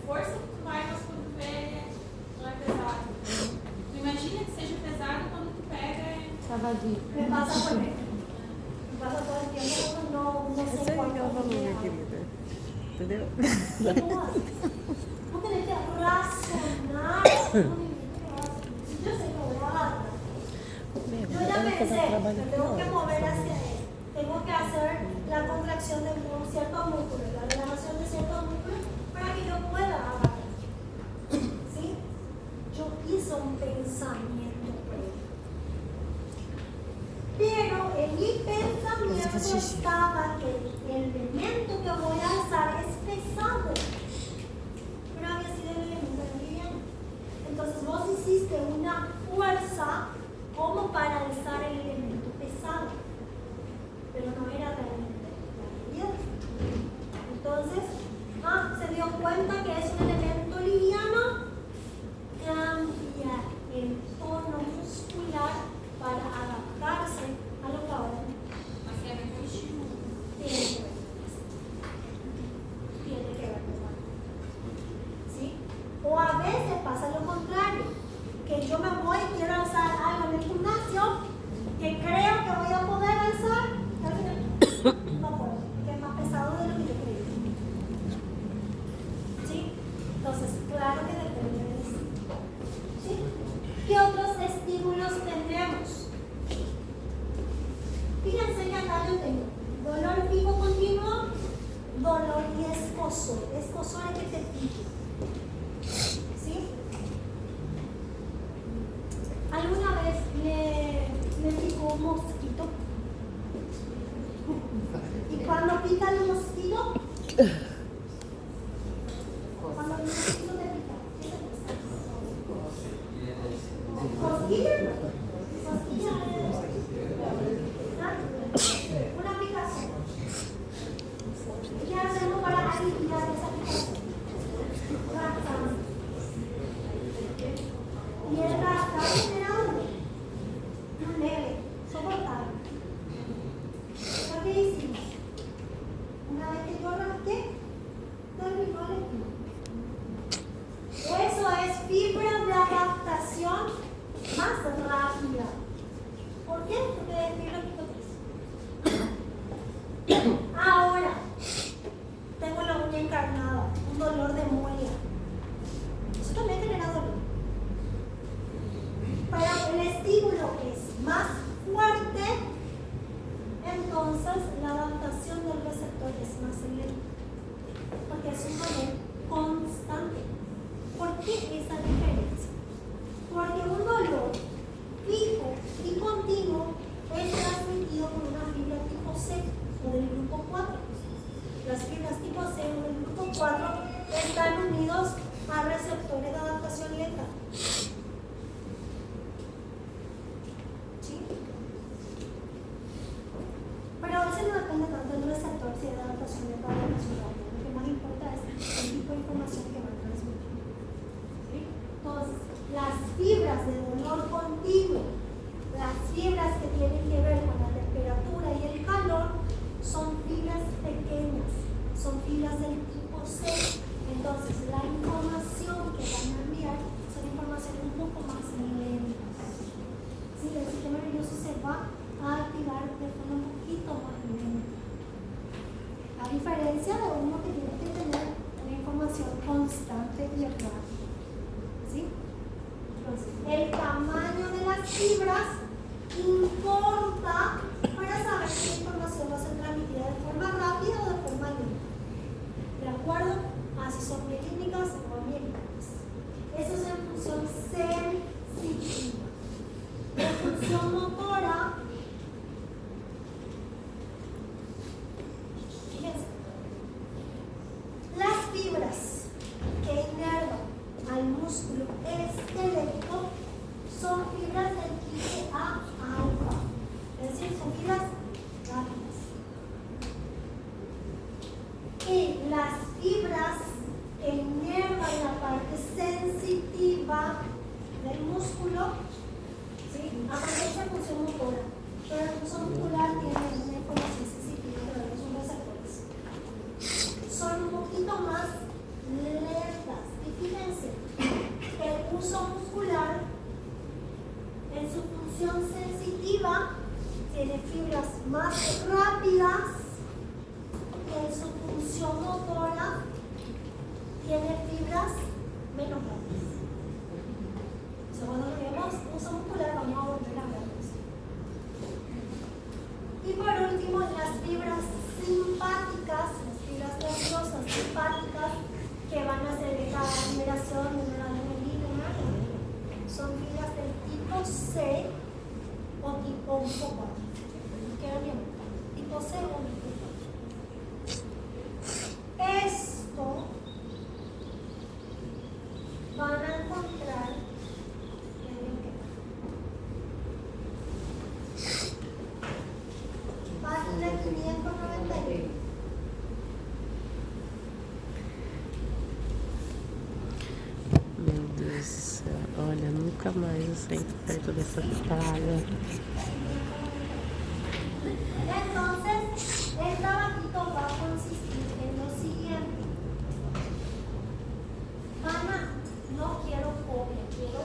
[SPEAKER 7] força que tu vai, mas quando tu vê ele não é pesado. Tu imagina que seja pesado quando tu pega
[SPEAKER 2] Me pasa por mí. Me pasa todo el tiempo cuando no sé cuánto.
[SPEAKER 1] Entendeu?
[SPEAKER 2] ¿Cómo haces? Vos tenés que razonar. Si yo sé que voy a agarrar, yo ya pensé, me tengo que mover hacia él. Tengo que hacer la contracción de un cierto músculo, la relajación de ciertos músculos para que yo pueda agarrar. ¿Sí? Yo hice un pensamiento previo. Pero en mi pensamiento estaba que el elemento que voy a alzar es pesado. Pero había sido el elemento liviano. Entonces vos hiciste una fuerza como para alzar el elemento pesado. Pero no era realmente la realidad. Entonces, se dio cuenta que es un elemento liviano, cambia el tono muscular para adaptarse a lo que ahora
[SPEAKER 7] assim, é muito estímulo.
[SPEAKER 2] tiene que ver con algo. ¿Sí? O a veces pasa lo contrario, que yo me voy y quiero alzar algo en el gimnasio que creo que voy a poder alzar, y al final no puedo, que es más pesado de lo que yo creí. ¿Sí? Entonces, claro que depende de eso. ¿Sí? ¿Qué otros estímulos tenemos? Fíjense que acá yo tengo dolor fijo continuo, dolor y escozor. Escozor es que te pique. ¿Sí? ¿Alguna vez le picó un mosquito? ¿Y cuando pica el mosquito? Cuando el mosquito te pica, ¿qué te pasa? ¿Cosquilla? ¿Cosquilla? Una picazón. ¿Qué hacemos para aliviar esa picazón? Rascamos. Y el rascado era un leve, soportable. ¿Pero qué hicimos? Una vez que yo rasqué, terminó el efecto. Eso es fibra de adaptación más rápida. ¿Por qué? Porque es fibra quitosis. Ahora, tengo la uña encarnada, un dolor de muela. Eso también genera dolor. Pero el estímulo es más fuerte, entonces la adaptación del receptor es más lenta. Porque es un dolor constante. ¿Por qué esa diferencia? Porque un dolor fijo y continuo es transmitido por una fibra tipo C o del grupo 4. Las fibras tipo C o del grupo 4 están unidos a receptores de adaptación lenta. ¿Sí? Pero a veces no depende tanto del receptor si es de adaptación lenta o de adaptación rápida. Lo que más importa es el tipo de información que va a transmitir. ¿Sí? Entonces, las fibras de dolor continuo, las fibras que tienen que ver con la temperatura y el calor, son fibras pequeñas, son fibras del tipo C. Entonces, la información que van a enviar son informaciones un poco más lentas. ¿Sí? El sistema nervioso se va a activar de forma un poquito más lenta. A diferencia de uno que tiene que tener una información constante y rápida. ¿Sí? Entonces, el tamaño de las fibras importa para saber si la información va a ser transmitida de forma rápida o de forma lenta. ¿De acuerdo? Si son mielínicas o amiélicas. Eso es en función sensitiva. En función motora, fíjense, las fibras que inervan al músculo esquelético son fibras del tipo A alfa, es decir, son fibras rápidas. Y las fibras que inervan la parte sensitiva del músculo, ¿sí? Aprovecha la función motora, pero la función muscular tiene una información sensitiva, pero no son receptores. Son un poquito más lentas. Y fíjense, el uso muscular en su función sensitiva tiene fibras más rápidas y en su función motora tiene fibras menos rápidas. Cuando veamos uso muscular vamos a volver a ver eso. Y por último, las fibras simpáticas, las fibras nerviosas simpáticas que van a segregar la liberación de noradrenalina, son fibras del tipo C o tipo 1 4. ¿Queda bien? Tipo C o tipo 4. Esto van a encontrar página 591.
[SPEAKER 1] Meu Deus do céu, olha, nunca mais eu sento perto dessa praga.
[SPEAKER 2] Entonces, esta batito va a consistir en lo siguiente. Mamá, no quiero copia, quiero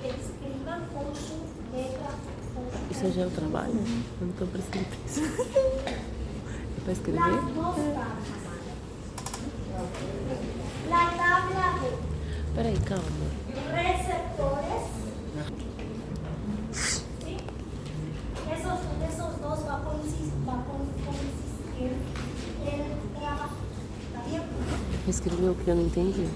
[SPEAKER 2] que escriban con su letra.
[SPEAKER 1] Isso já é o trabalho? Eu não tô prestando atenção. É pra escrever?
[SPEAKER 2] Las dos tablas. La tabla de
[SPEAKER 1] Peraí, calma.
[SPEAKER 2] receptores. ¿Sí? Esos dos va a consistir en trabajo. ¿Está bien?
[SPEAKER 1] Escreveu o que eu não entendi?